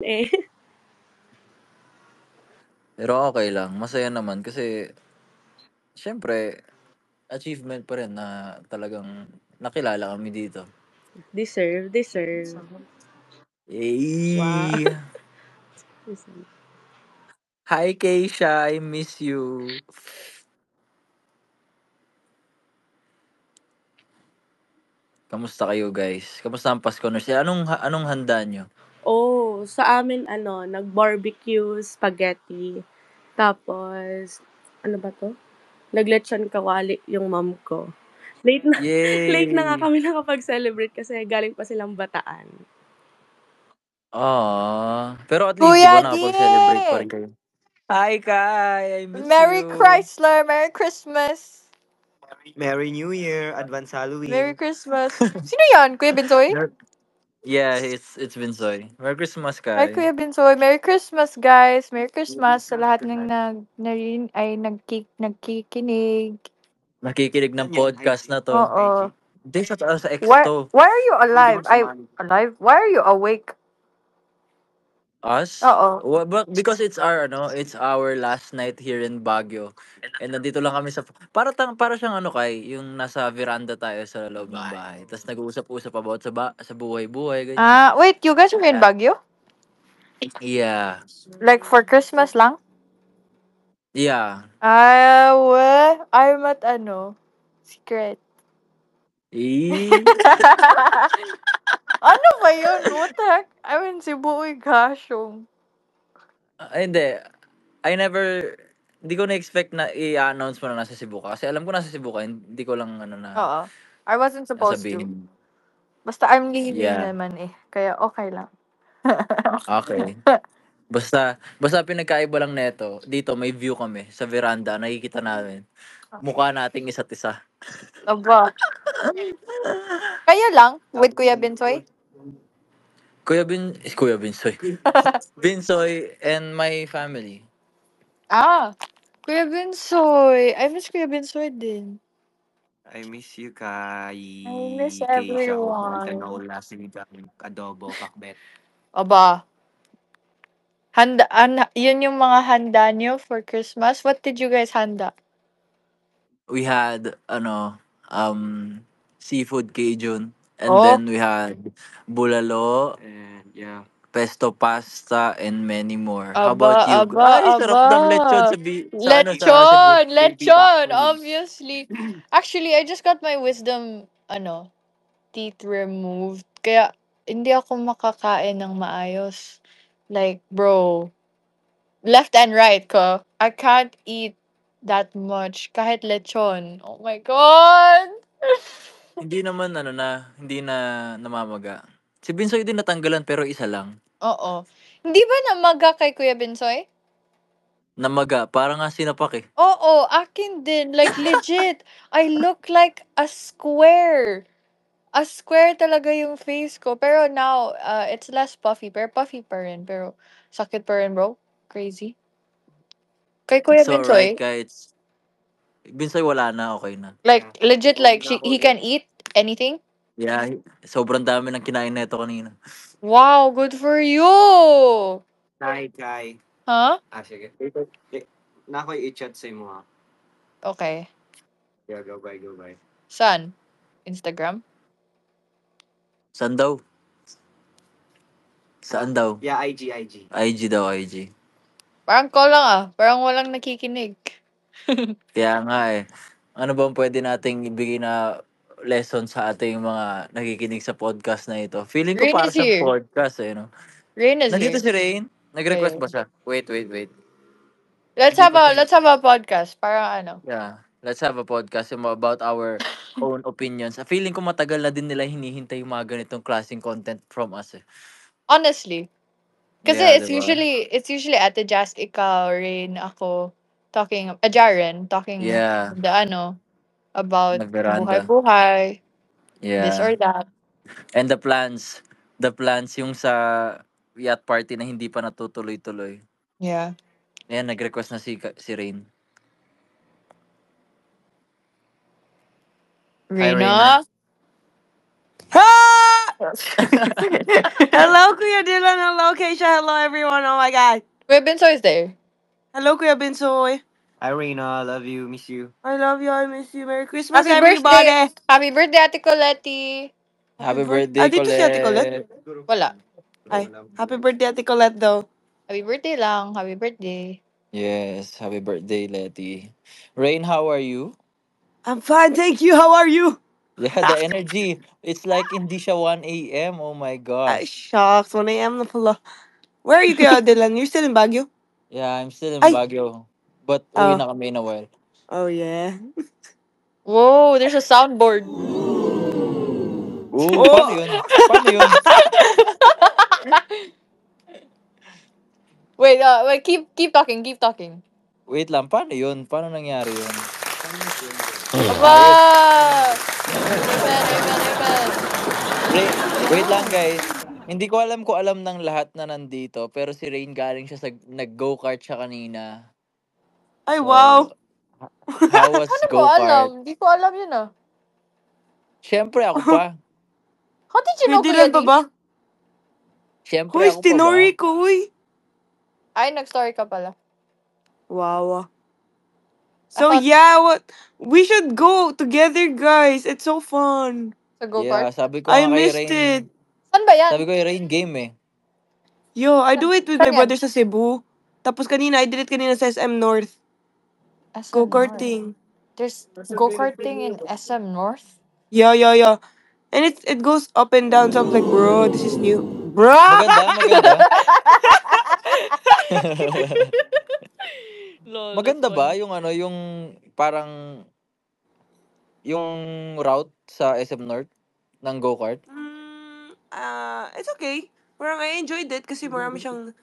eh. Pero okay lang, masaya naman kasi siyempre achievement pa rin na talagang nakilala kami dito. Deserve. Wow. Eh, hi Keisha, I miss you. Kamusta kayo guys? Kamusta ang Pasko Nurse? Anong handa nyo? Sa amin nag-barbecue spaghetti. Tapos, ano ba 'to? Naglechon kawali yung mom ko. Late na late na nga Yay! kami nakapag-celebrate kasi galing pa silang Bataan. Pero at least 'di ba Kuya nakapag-celebrate pa D! rin kayo? Hi Kai, I miss Merry you. Chrysler! Merry Christmas! Merry New Year, Advance Halloween. Merry Christmas! Sino yan? Kuya Binsoy? Yeah, it's Binsoy. Merry Christmas, Hi, Kai. Kuya Binsoy. Merry Christmas, guys. Merry Christmas sa lahat ng nagkikinig. Nakikinig ng podcast na to. Oo. Hindi, sa X Why, to. why are you alive? Alive? Why are you awake? Us? Oo. But because it's our last night here in Baguio. And nandito lang kami para siyang Kai, yung nasa veranda tayo sa loob ng bahay. Tapos nag-uusap-usap about sa buhay-buhay, ganyan. Wait, you guys are in Baguio? Yeah. Like for Christmas lang? Yeah. I'm at secret. Ano ba yun? What the heck? I'm in Cebu, goshong. Hindi. Hindi ko na-expect na i-announce mo na nasa Cebu ka. Kasi alam ko nasa Cebu ka, hindi ko lang na Oo. I wasn't supposed to. sabihin. Basta I'm leaving Yeah. naman eh. Kaya okay lang. Okay. Basta pinagkaiba lang neto, dito may view kami sa veranda, nakikita namin. Mukha nating isa't isa. Aba. Kayo lang? With Kuya Binsoy? Kuya Binsoy. Binsoy and my family. Kuya Binsoy. I miss Kuya Binsoy din. I miss you, Kai. I miss Keisha, everyone. canola, sinigang, adobo, pakbet. Aba. Yun yung mga handa nyo for Christmas? What did you guys handa? We had seafood Cajun, and then we had bulalo, And yeah. pesto pasta, and many more. How Aba, about you? aba, Ay, sarap aba. ng lechon sa Cebu. Lechon, obviously. Actually, I just got my wisdom, teeth removed. Kaya, hindi ako makakain ng maayos. Like, bro, left and right ko, I can't eat that much. Kahit lechon. Oh my God! Hindi na namamaga. Si Binsoy din natanggalan pero isa lang. Oo. Hindi ba namaga kay Kuya Binsoy? Namaga, parang nga sinapak eh. Oo, akin din. Like, legit. I look like a square. A square talaga yung face ko. Pero now, it's less puffy. Pero puffy pa rin. Pero sakit pa rin, bro. Crazy. Kay Kuya It's alright Binsoy, kahit Binsoy wala na, okay na. like, legit, like, he can eat anything? Yeah, sobrang dami ng kinain neto kanina. Wow, good for you! Kai. Huh? Sige. Na ako i-chat sa mo ha. Okay. Yeah, go bye. Saan? Instagram? Saan daw? Yeah, IG. IG daw, IG. Parang call lang Parang walang nakikinig. Kaya nga eh. Ano bang pwede nating ibigay na lesson sa ating mga nakikinig sa podcast na ito? Feeling ko Rain para is sa here. podcast eh, no? Rain is Nandito here. si Rain? Nag-request Yeah. ba siya? Wait. Let's Hindi have pa a siya. let's have a podcast. Parang Yeah. Let's have a podcast about our own opinions. Feeling ko matagal na din nila hinihintay yung mga ganitong klaseng content from us eh. honestly. Kasi Yeah, it's diba? usually Ate Jazz, ikaw, Rain, ako, Jaren, talking Yeah. about Nagveranda. buhay-buhay, this or Yeah. that. And the plans yung sa yacht party na hindi pa natutuloy-tuloy. Yeah. Ayan, nag-request na si Rain. Hi, Raina. Reina? Ha! Hello, Kuya Dylan. Hello, Keisha. Hello, everyone. Oh my God. Kuya Binsoy is there. Hello, Kuya Binsoy. Irina, love you, miss you. I love you. I miss you. Merry Christmas, Happy birthday! everybody. Happy birthday, Ate Coletti! Happy birthday, Dito si Ate Colette. Colette. Wala. Ay, happy birthday, Ate Colette, daw. Happy birthday lang. Happy birthday. Yes, happy birthday, Letty. Rain, how are you? I'm fine, thank you. How are you? Yeah, the energy. It's like hindi siya 1 a.m. Oh my Ay, gosh. shucks. 1 a.m. na pala. Where are you, Kuya Dylan? You're still in Baguio? Yeah, I'm still in Ay. Baguio. But uwi Oh. na kami in a while. Oh, yeah. Whoa, there's a soundboard. Paano Oh. yun? Paano yun? Wait, keep talking, keep talking. Wait lang, paano yun? Paano nangyari yun? Aba! Ayos. Amen, amen, amen. Wait lang guys. Hindi ko alam kung alam ng lahat na nandito, pero si Rain galing siya sa nag-go-kart siya kanina. Ay, So, wow. how was Paano ko go-kart? alam? Di ko alam yun ah. Siyempre ako pa. How did you Kuya know, Kuya Dylan pa D? ba? Siyempre Hoy, ako pa ba? tinori ko, uy. Ay, nag-story ka pala. Wow. I So, thought yeah, what? We should go together, guys. It's so fun. sa Yeah, go-kart. sabi ko I nga kay missed it. Rain. Saan ba yan? Sabi ko kay Rain game eh. Yo, I do it with my Saan yan? brother sa Cebu. Tapos kanina, I did it kanina sa SM North. SM North. Go-karting. There's go-karting in SM North? Yeah. And it goes up and down. So I was like, bro, this is new. Bro! Maganda. Lol, that's Maganda ba funny. yung ano, yung parang yung route sa SM North ng go-kart? It's okay. Parang I enjoyed it kasi marami siyang...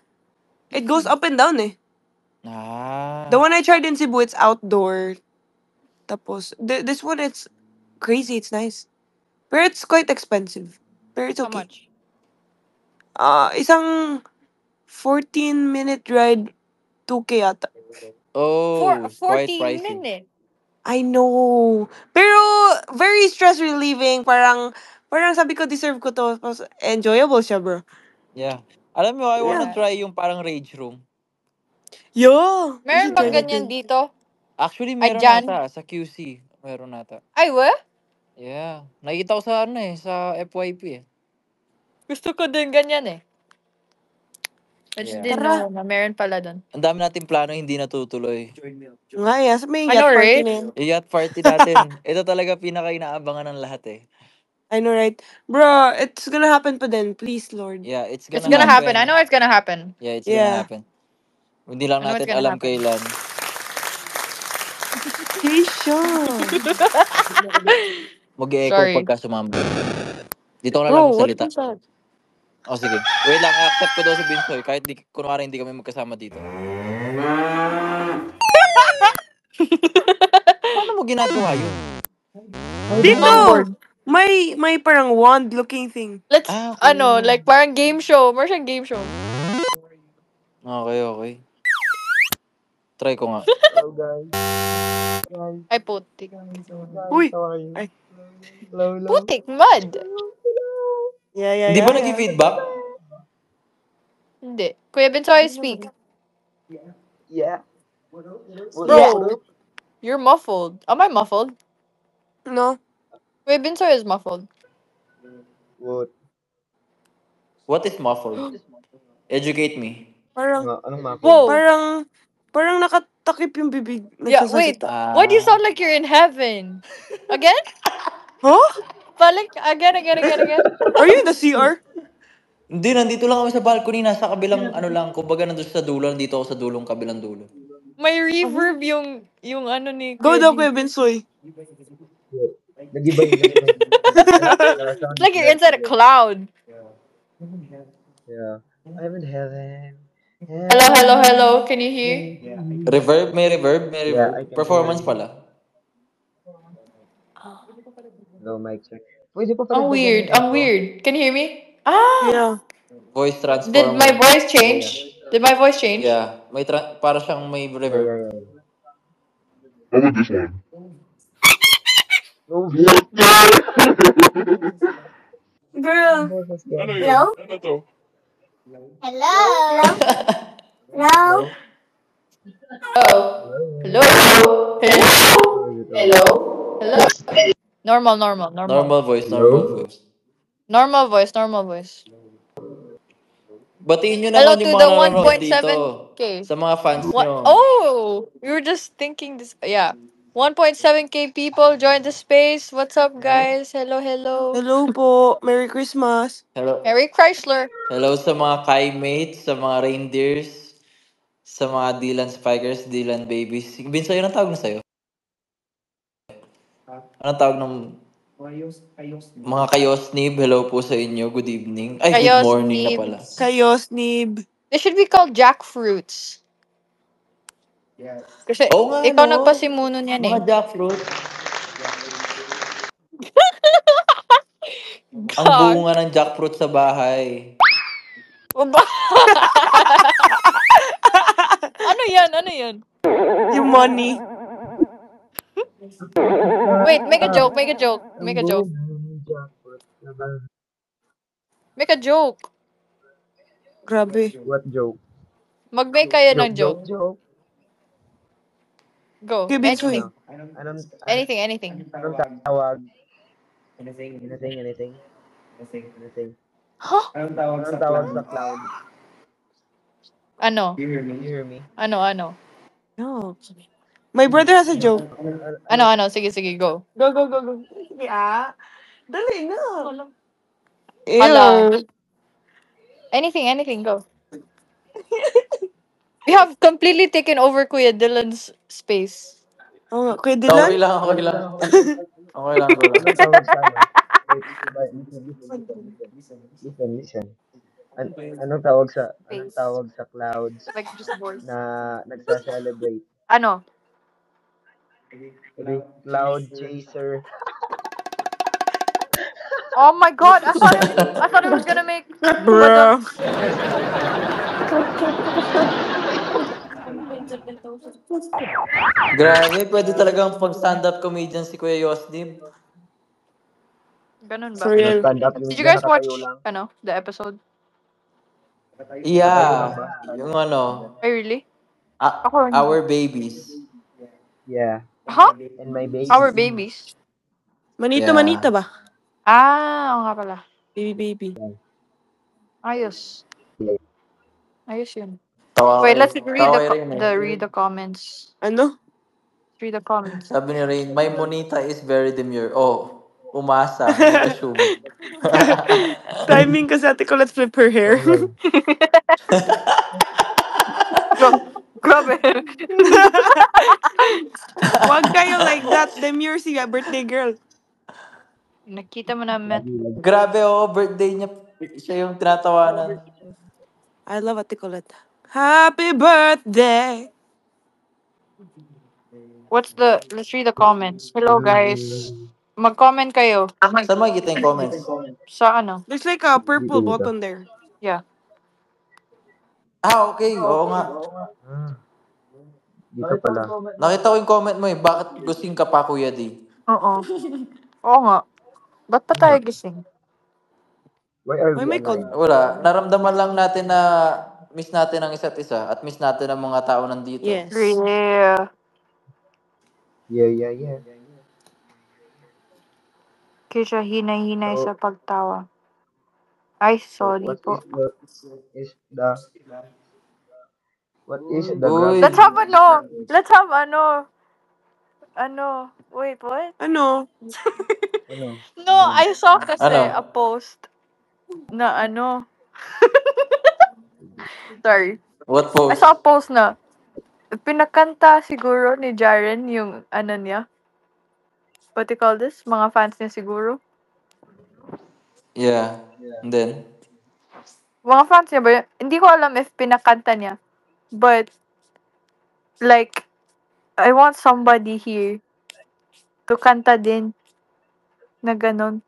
It goes up and down eh. The Ah, one I tried in Cebu, it's outdoor. Tapos, this one, it's crazy. It's nice. But it's quite expensive. But it's How okay. much? Isang 14-minute ride, 2K yata. For quite 40 pricey. minutes. I know. Pero, very stress relieving. Parang sabi ko, deserve ko to. Tapos, enjoyable siya, bro. Yeah. Alam mo, I wanna Yeah. try yung parang rage room. Yo! We Meron should try bang that ganyan din. dito? Actually, Ay, meron dyan? nata. Sa QC. Meron nata. Ay, we? Yeah. Nakita ko sa ano eh. Sa FYP eh. Gusto ko din ganyan eh. I just Yeah. didn't Tara. know na meron pala dun. Ang dami nating plano hindi natutuloy. Nga, yeah. Sa may I know, yacht party right? na yun. Yung yacht party natin. Ito talaga pinaka-inaabangan ng lahat eh. I know, right? Bro, it's gonna happen pa din. Please, Lord. Yeah, it's It's gonna gonna happen. I happen. know it's gonna happen. Yeah, it's gonna Yeah. happen. Hindi lang I know it's natin gonna alam happen. kailan. Keisha. Mag-e-echo Sorry. pagka sumama. Dito ko na lang Bro, what magsalita. was that? O sige. Wait lang, accept ko daw si Binsoy. Kahit kunwari hindi kami magkasama dito. Paano mo ginagawa yun? Dito! Soundboard. May parang wand looking thing. Let's, Okay. like parang game show. More siyang game show. Okay. Try ko nga. Hello guys. Ay, putik. Uy! How are you? Ay. Hello. Putik, mud. Yeah. Hindi ba nag-feedback? Hindi. Kuya Binsoy, speak. Yeah. Bro, you're muffled. Am I muffled? No. Kuya Binsoy is muffled. What? What is muffled? Educate me. Parang, Anong mako? Whoa. parang nakatakip yung bibig. Yeah, wait. Nagsasalita. Why do you sound like you're in heaven? Again? Huh? Balik, again. Are you in the CR? Hindi, nandito lang kami sa balcony. Nasa kabilang ano lang. Kumbaga nandun sa dulo. Nandito ako sa dulong kabilang dulo. May reverb yung ano ni Go Kuya daw, D. Kuya Binsoy. Nag-ibay. It's like you're inside a cloud. Yeah. I'm in heaven. Hello. Can you hear? Reverb? May reverb? May Yeah, reverb? I can Performance hear you. pala. No mic check. Pwede pa Ang weird. Can you hear me? Ah! Yeah. Voice Did transformer. my voice change? Did my voice change? Yeah. May para siyang may reverb. Yeah. How about this one? No, Ang Bro. boses ko. Ano yun? Hello? Ano to? Hello? Hello? Hello? Hello? Hello? Hello? Hello? Tawag ito. Hello? Hello? Normal, normal, normal. Normal voice, normal Hello? voice. Normal voice, normal voice. Batiin nyo Hello naman yung to mga the nanonood dito. 1.7K. Sa mga fans What? nyo. Oh, we were just thinking this. Yeah. 1.7K people joined the space. What's up, guys? Hello, hello. Hello po. Merry Christmas. Hello. Harry Chrysler. Hello sa mga Kai-mates, sa mga reindeers, sa mga Dylan Spikers, Dylan Babies. Bin sa'yo, anong tawag na sa'yo? Anong tawag ng mga kayosnib? Hello po sa inyo. Good evening. Ay, good Chaos morning na pala. Nibs. Kayo, Snib. They should be called jackfruits. Kasi Oo nga, ikaw no? nagpasimuno niyan Mga eh. jackfruit. Ang Gag. bunga ng jackfruit sa bahay. Aba- ano yan? Ano yan? Yung money. Wait, make a joke, make a joke, Ang make a joke. bungang jackpot na ba? Make a joke. Grabe. What joke? Mag-make kayo Joke, ng joke, joke. joke. Go. Okay, Bitsoy. Anything. Ano? Anong, Anything, anything. anong tawag? Anything, anything? Anything. Huh? Anong tawag sa cloud? Ano? Do you hear me? Ano? No. My brother has a Anong, joke. Ano? Sige, go. Go, go, go, go. Yeah. Dali na. Hala. Ew. Anything, go. We have completely taken over Kuya Dylan's space. Oh, Kuya Okay Dylan? lang, okay lang. Okay lang, go lang. anong tawag sa ano? Wait, listen. Anong tawag sa Space. clouds Like just voice. na nagsa-celebrate? Ano? Cloud chaser. Oh my god, I thought it was gonna make Madon. Bro. Grabe, pwede talagang pag-stand-up comedian si Kuya Yosdim. Ganun For ba? Ano, real. stand up yung Did you dyan, guys nakatayo watch lang. the episode? Nakatayo lang Yeah, ba? Stand yung up ano, comedian. Ay, really? Ako hindi. Our Babies. Yeah. Huh? And my Our babies. babies? Manito, Yeah. manita ba? Ah, oo nga pala. Baby, baby. Ayos. Yeah. Ayos yun. Tawa Wait, kayo. let's Tawa kayo rin eh. read the comments. Ano? Read the comments. Sabi ni Rain, my monita is very demure. Oh, umasa, nag-assume. Timing kasi ate ko, let's flip her hair. Oo nga eh. Grabe. Wag kayo like that. Demure si birthday girl. Nakita mo na met. Grabe, oh, birthday niya. Siya yung tinatawanan. I love Ate Colette. Happy birthday! Let's read the comments. Hello, guys. Mag-comment kayo. Saan makikita yung comments? Sa ano? There's like a purple Dito. button there. Yeah. Ah, okay. Oo nga. Ah, dito pala. Nakita ko yung comment mo eh. Bakit gusing ka pa, Kuya D? Oo. Oo nga. Ba't pa tayo gising? Why are Why we may called? alive? Wala. Naramdaman lang natin na miss natin ang isa't isa at miss natin ang mga tao nandito. Yes. Yeah. Yeah. Kaya hinay-hinay So, sa pagtawa. Ay, so sorry po. is the what is the Uy. Let's have ano. Let's have ano. Wait, what? Ano? ano? No, I saw kasi Ano? a post na ano. Sorry. What I post? saw a post na pinakanta siguro ni Jaren yung ano niya. What do you call this? Mga fans niya siguro. Yeah. And then? Mga fans niya ba yun? Hindi ko alam if pinakanta niya. But, like, I want somebody here to kanta din na ganun.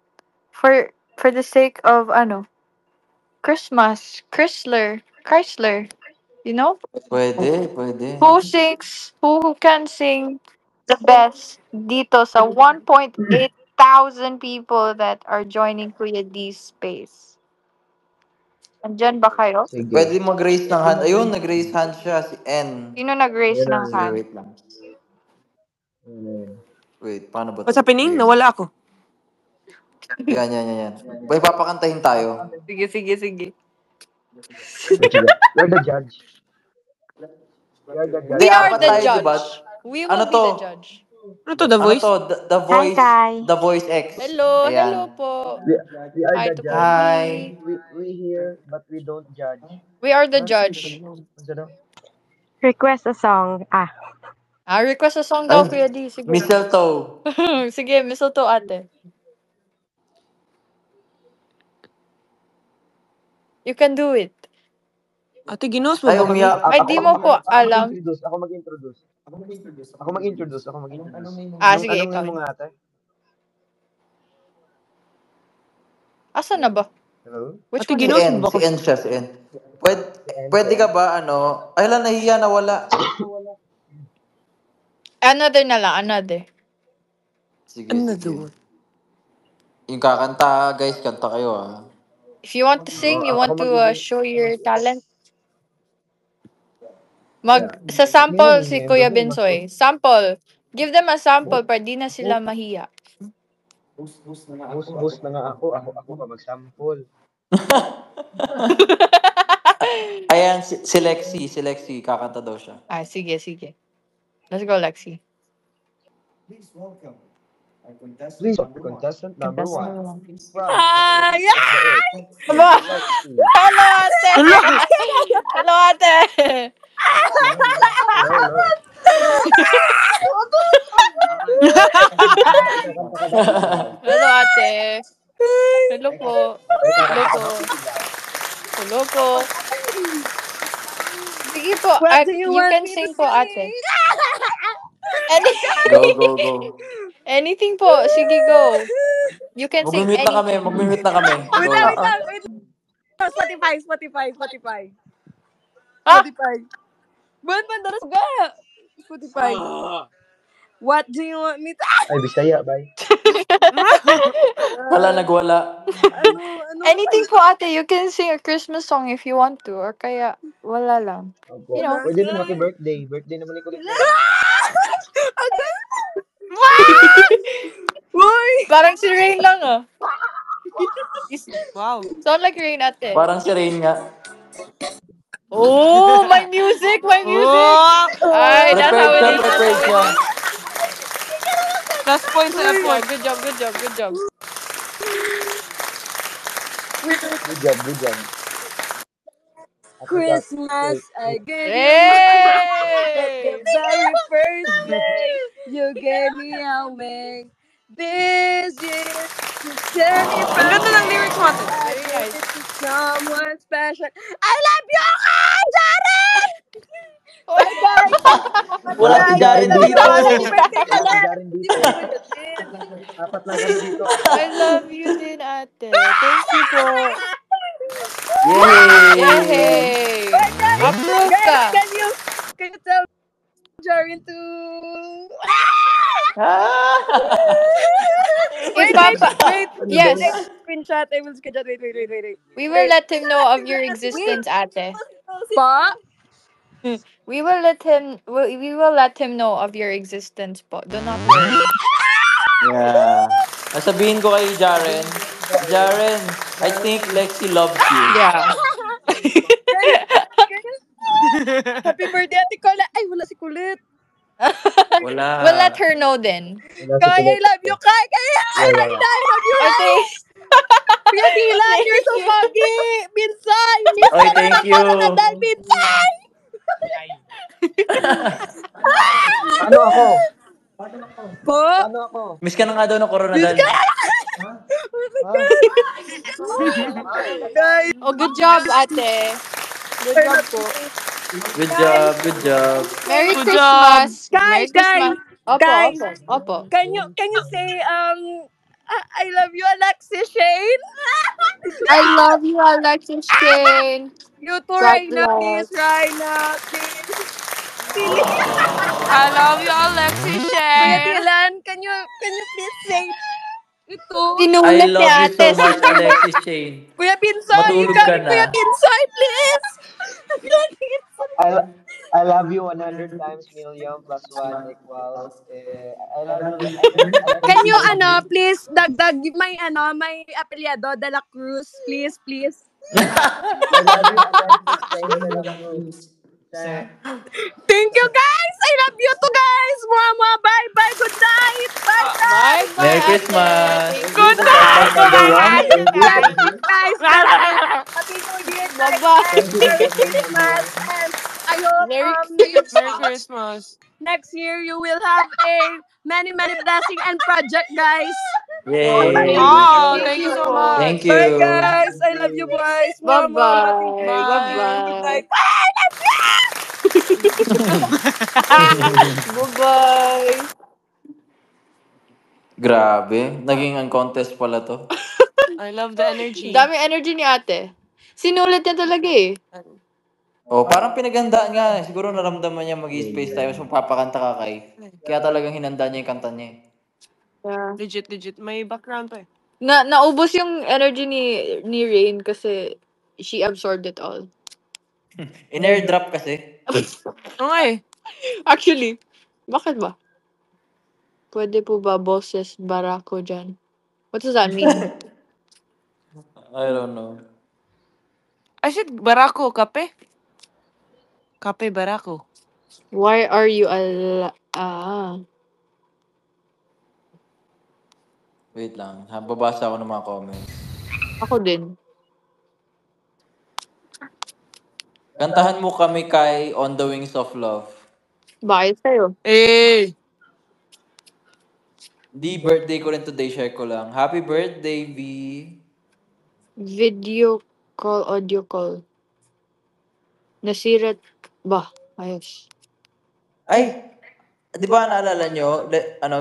For the sake of, ano, Christmas. Chrysler. You know? Pwede. Who can sing the best dito sa 1.8 1,000 people that are joining Kuya D's space. Andyan ba kayo? Sige. Pwede mag-raise ng hand. Ayun, nag-raise hand siya, si N. Sino nag-raise Ayan na, ng ayan Sige, hand? wait lang. Ayan na yan. Wait, paano ba What's to? happening? Game. Nawala ako. Yan. May papakantahin tayo. Sige. Sige. You're the judge. You're the Hindi, We judge. are apat the tayo, di ba? judge. We Ano will be to? the judge. Ano to, The Ano Voice? to? The Hi, Voice, Kai. The Voice X. Hello Ayan. po. We are Hi the to judge. Hi. Pogi. We hear, but we don't judge. We are the Ha? judge. Ano daw? Request a song. Request a song Ay, daw, Kuya D. Sige. mistletoe. Sige, mistletoe ate. You can do it. Ate, ginos mo Ay, ba kami? umiyak. Ay, di mo po alam. mag-introduce. Ako mag-introduce. Sige, Anong ikaw. name mo nga ate? Asan na ba? Hello? Which Ate, one Si is ginos it? mo N, ba si kami? N siya, si N. Pwede, Si N, pwede si ka N. ba, ay lang, nahiya na wala. Another na lang, another. Sige. Another one. Yung kakanta, guys, kanta kayo ah. If you want to sing, you Ako want to magiging... show your talent, Yeah. sa Sino sample yung si member Kuya mo? Binsoy. Sample. Give them a sample para di na sila mahiya. Host na nga ako. Ako pa mag-sample. Ayan, si Lexi, kakanta daw siya. Sige. Let's go, Lexi. Please, contestant number Contestant one. number one. From the ends of the earth. Aba! Lexi. Hello, ate! Hello! Hello, ate! Hello. May kakanta ka ba sisigaw? Hello, ate. Hello May po. may Hello kakanta ka po. ba sisigaw? Hello po. Sige po. What do you You want can me to sing po, ate. sing? Any Go. anything po. Sige, go. You can sing Mag-mute anything. na kami. Wait Go. lang, wait lang, wait lang. Spotify. Ah! Buwan pandaras ga. Spotify. What do you want me to... Ay, Bisaya, bye. Hala, nagwala. Ano? Anything po, ate. You can sing a Christmas song if you want to. Or kaya, wala lang. Opo. You know. Pwede din happy birthday. Birthday naman ni Kulit na yan. Uy! Parang si Rain lang, ah. Wow. Sound like Rain, ate. Parang si Rain nga. Oh, my music! Oh! Ay, that's how it is. Prepared siya. Plus points sa Yeah, effort. good job. Good job. Christmas, I gave you Hey! the very first day you gave me away. This year, you sent me Ang from ganda ng lyrics mo, ate. I Very gave nice. it to someone special. I love you, Jaren! Bye-bye! Wala si Jaren dito. Happy birthday Wala si pala! Jaren Hindi dito. mo pindutin. Apat lang kami dito. I love you din, ate. Thank you po. Yay! Yay! Approve Guys, ka. can you tell Jaren to... Wait. Yes. I will screenshot. Wait. We will let him know of your existence, ate. Pa? We will let him know of your existence po. Do not worry. Yeah. Nasabihin ko kay Jaren, I think Lexi loves you. Yeah. Happy birthday, Ate Cola. Ay, wala si Kulit. Wala. We'll let her know then. Wala si Kai, I Kulit. love you. Kai, Yeah. I love you. Ate. Kuya Dylan, you're so foggy. Binsay, miss Oy, ka na thank ng you. Nadal, Binsay. Paano ako? Po? Paano ako? Miss ka na nga daw ng Coronadal. Guys, Oh, good job, ate. Good job po. Good job. Merry Good Christmas. job. Merry Guys, Christmas. Opo. can you say I love you, Alexis Shane? I love you, Alexis Shane. You too, God Raina, please, bless. Raina, please. Pili. I love you, Alexis Kuya Shane. Dylan, can you please say Ito. I Sinulat ni love you ate. so much, Alexis Shane. Kuya Pinsoy, Matulog ka incoming na. Kuya Pinsoy, please! I, lo- I love you 100 times million plus 1 equals. I love you. I love you, Can you, BFG. please, dagdag may apelyado, De La Cruz, please, please. I love you, Alexis Shane de la Cruz. Thank you, guys! I love you too, guys! Mwah, bye-bye, good night! Bye, Bye guys! bye Merry ate. Christmas! Thank you Good po. night, Contestant number one. guys! Thank Good you. night, Thank good you. night, guys! Good night! Happy New Year, Bye guys, bye. and Thank you, Merry contestant number Christmas! one. And I hope Merry Merry Christmas. Christmas. next year you will have a many blessing and project, guys. Thank Yay! you. Oh, Thank thank you you so po. Thank much. Bye, you. guys! Thank I love you, you. boys! Bye Thank bye. you, Bye Bye. guys! Good bye. night! Bye! I love Bye bye. Grabe, naging contest pala to. I love the energy. Dami energy ni ate. Sinulat niya talaga eh. Oh, parang pinaghandaan nga eh. Siguro naramdaman niya mag-space tayo, Yeah. mas magpapakanta ka kay. Kaya talagang hinanda niya yung kanta niya eh. Yeah. Legit. May background pa eh. Naubos yung energy ni Rain kasi she absorbed it all. In-airdrop kasi. Oo nga eh. Actually, bakit ba? Pwede po ba boses barako dyan? What does that mean? I don't know. I said barako, kape. Kape barako. Why are you Wait lang, babasa ako ng mga comments. ako din. Kantahan mo kami kay On the Wings of Love. Bakit sa'yo? Eh. Di birthday ko rin today, share ko lang. Happy birthday, V. Video call, audio call. Nasirat ba? Ayos. Ay, di ba naalala nyo,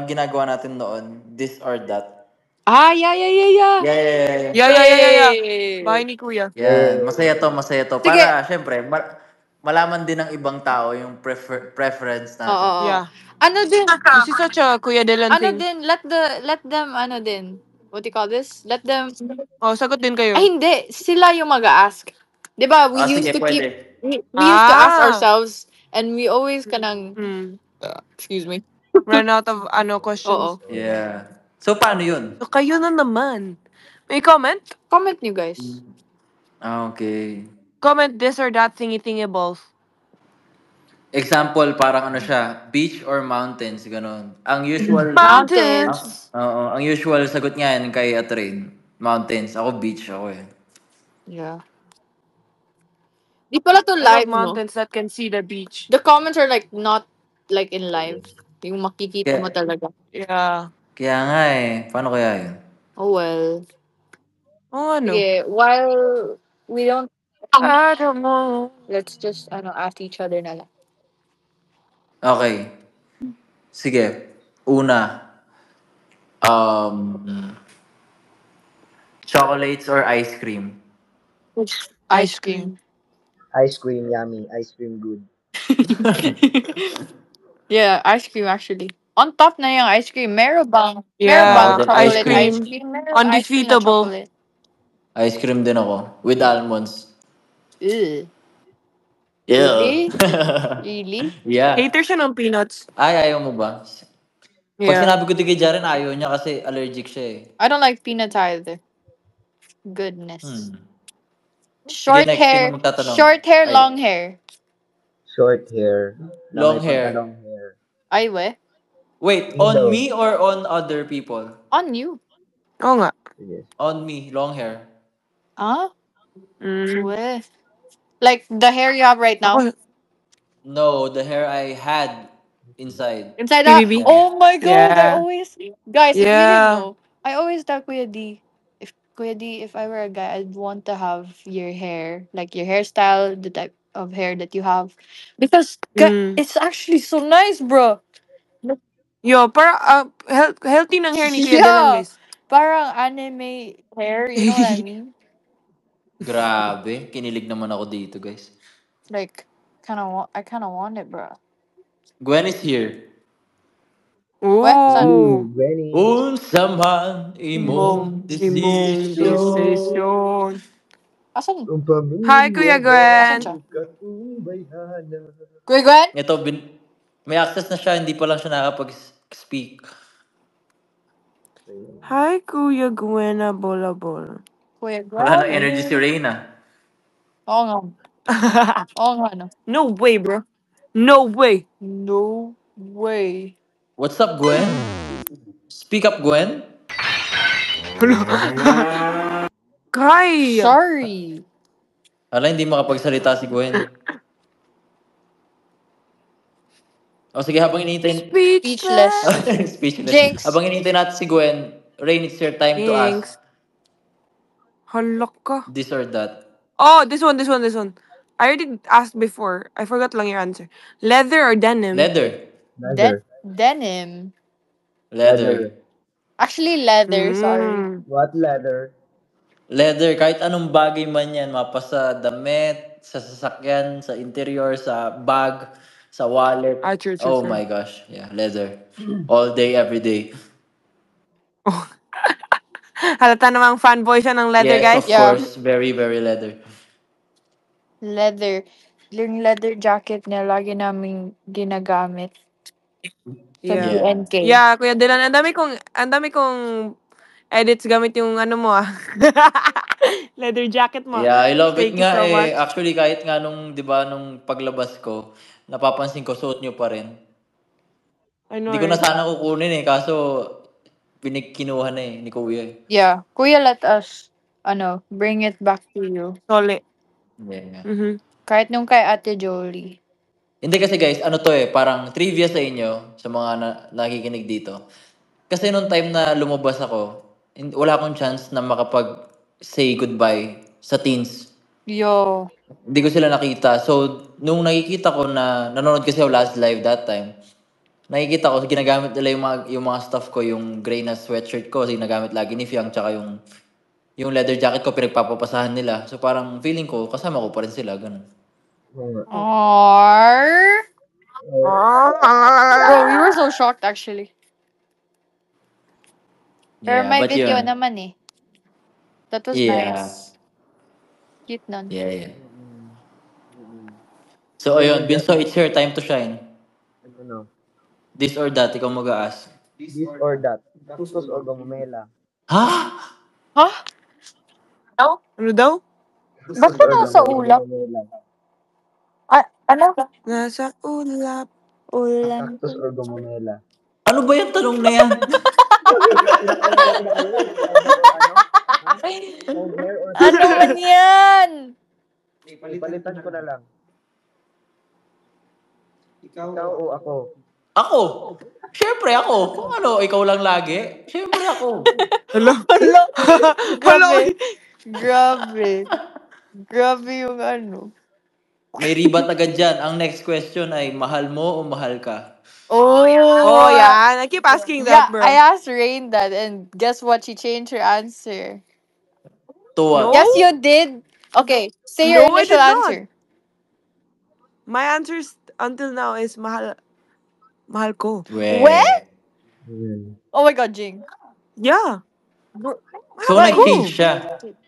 ginagawa natin noon, this or that? Yeah. Yeah. Yeah. Yay! Bahay ni Kuya. Yan, Hey. masaya to. Sige. Para, syempre, malaman din ng ibang tao yung preference natin. Oo. Yeah. Ano din? This is such a Kuya Dylan Ano thing. din? Let them, ano din? What do you call this? Let them, Oh, sagot din ay kayo. hindi. Sila yung mag-a-ask. 'Di ba? We used Sige, to keep, pwede. we used to ask Ah. ourselves and we always kanang, Hmm. excuse me. Run out of questions. Oo. Yeah. So, paano yun? So, kayo na naman. May comment? Comment nyo guys. Okay. Comment this or that thingy balls. Example, parang ano siya, beach or mountains, ganun. Ang usual, Mountains. Mountains. ang usual sagot niya yan kay Atrain. Mountains. Ako beach ako eh. Yeah. Di pala to I love live, no? mountains that can see the beach. The comments are like not like in live. Yung makikita mo Kaya, talaga. Yeah. kaya nga eh. Paano kaya yun? Oh well. Oh, ano? Sige, while we don't, I don't know. let's just ask each other na lang. Okay. Sige. Una, um, chocolates or ice cream? Ice cream. Ice cream, yummy. Ice cream, good. Yeah, ice cream actually. On top na yung ice cream, meron Ako bang Yeah. din, ice Ice chocolate cream. ice cream. cream? Meron ice cream na Undefeatable. chocolate. Ice cream din ako. With almonds. Ew. Yeah. Really? Really? Yeah. Hater siya ng peanuts. Ay, ayaw mo ba? Pag Yeah. sinabi ko din kay Jaren, ayaw niya kasi allergic siya eh. I don't like peanuts either. Goodness. Hmm. Sige, next. Sino magtatanong? Short hair, Ay, long hair. Short hair na long may hair. pagka-long hair. Ay, we. Wait, Me on daw. me or on other people? On you. Oo nga. Sige. On me, long hair. Ah? Mm. We. Like the hair you have right now? Ako, No, the hair I had inside. Inside out? PBB? Oh my god, I Yeah. always, guys, if you didn't Yeah. know, I always tell Kuya D, if I were a guy, I'd want to have your hair, like your hairstyle, the type of hair that you have. Because Mm. it's actually so nice, bro. Yo, para healthy ng hair ni Kuya Dylan, Yeah. guys. Parang anime hair, you know what I mean? Grabe, kinilig naman ako dito, guys. Like, I kind of want it, bro. Gwen is here. What? Saan? Ooh. Benny. Unsa man Imong, imong imong desisyon. desisyon. Asan? Ang Hi, Kuya pamilya Asan Gwen. siya? mo katong bayhana. Kuya Gwen? Ito, may access na siya, hindi pa lang siya nakakapag-speak. Ayun. Hi, Kuya Gwen Bola Bola. Kuya Wala nang Gwen? energy si Reyna. Oo nga. Oo nga, no. No way, bro. No way. No way. What's up, Gwen? Speak up, Gwen. Kai. Sorry. Hala, hindi makapagsalita si Gwen. O sige, habang inintay... Speechless. Speechless. Speechless. Jinx. Habang inintay natin si Gwen, Rain, it's your time to ask Thanks. Halak ka. this or that. Oh, this one. I already asked before. I forgot lang your answer. Leather or denim? Leather. Leather. Denim. Leather. Leather. Actually, leather. Sorry. Mm. What leather? Leather, kahit anong bagay man yan, mapa sa damit, sa sasakyan, sa interior, sa bag, sa wallet. Ah, true. Oh my gosh. Yeah, leather. All day, every day. Halata namang fanboy siya ng leather, Yes, of guys. Yeah. course. Very, very leather. Leather. Yung leather jacket niya, lagi naming ginagamit sa Yeah. Yeah. BNK. Yeah, Kuya Dylan, ang dami kong edits gamit yung ano mo ah. Leather jacket mo. Yeah, I love it Thank you nga so eh. much. Actually, kahit nga nung, di ba, nung paglabas ko, napapansin ko, suot nyo pa rin. I know, Hindi ko na right? sana kukunin eh, kaso kinuha na eh, ni Kuya eh. Yeah. Kuya, let us, bring it back to you. Solid. Yeah. Mm-hmm. Kahit nung kay Ate Jolie. Hindi kasi guys, ano to eh, parang trivia sa inyo, sa mga nakikinig dito. Kasi nung time na lumabas ako, wala akong chance na makapag-say goodbye sa teens. Yo. Hindi ko sila nakita. So, nung nakikita ko na, nanonood kasi ako last live that time, nakikita ko, ginagamit nila yung mga stuff ko, yung gray na sweatshirt ko, ginagamit lagi ni Fiang, tsaka yung leather jacket ko, pinagpapapasahan nila. So, parang feeling ko, kasama ko pa rin sila, ganun. Oo nga. Aww. Bro, we were so shocked actually. Pero Yeah, may but video yun. naman eh. That was Yeah. nice. Cute nun. Yeah, yeah. Mm-mm. Mm-mm. So, Leather ayun, Binso, jacket. it's your time to shine. Ano? This or that, ikaw mag-a-ask. This or that. Cactus or gomomela? Ha? Huh? Ano daw? Ba't Cactus ka or nasa ulap? gomomela? Ano? Nasa ulap. Ulan. Cactus or gomomela? Ano ba yung tanong na yan? Pinakalan, powder or ano? Ha? Cold hair or Ano man yan? ipalitan ko na lang. Ikaw o ako? Ako. Siyempre ako. Kung ano, ikaw lang lagi. Siyempre ako. Hello? Hala. Hello? Grabe. Grabe. Grabe yung ano. May ribat agad dyan. Ang next question ay, mahal mo o mahal ka? Oh. Oh, yeah. I keep asking Yeah, that, bro. I asked Rain that and guess what? She changed her answer. To what? No? Yes, you did. Okay, say your No, I initial did not. answer. My answers until now is mahal ko. When? Ayan. Oh my God, Jing. Yeah. So, Mahal ko. nag-change siya.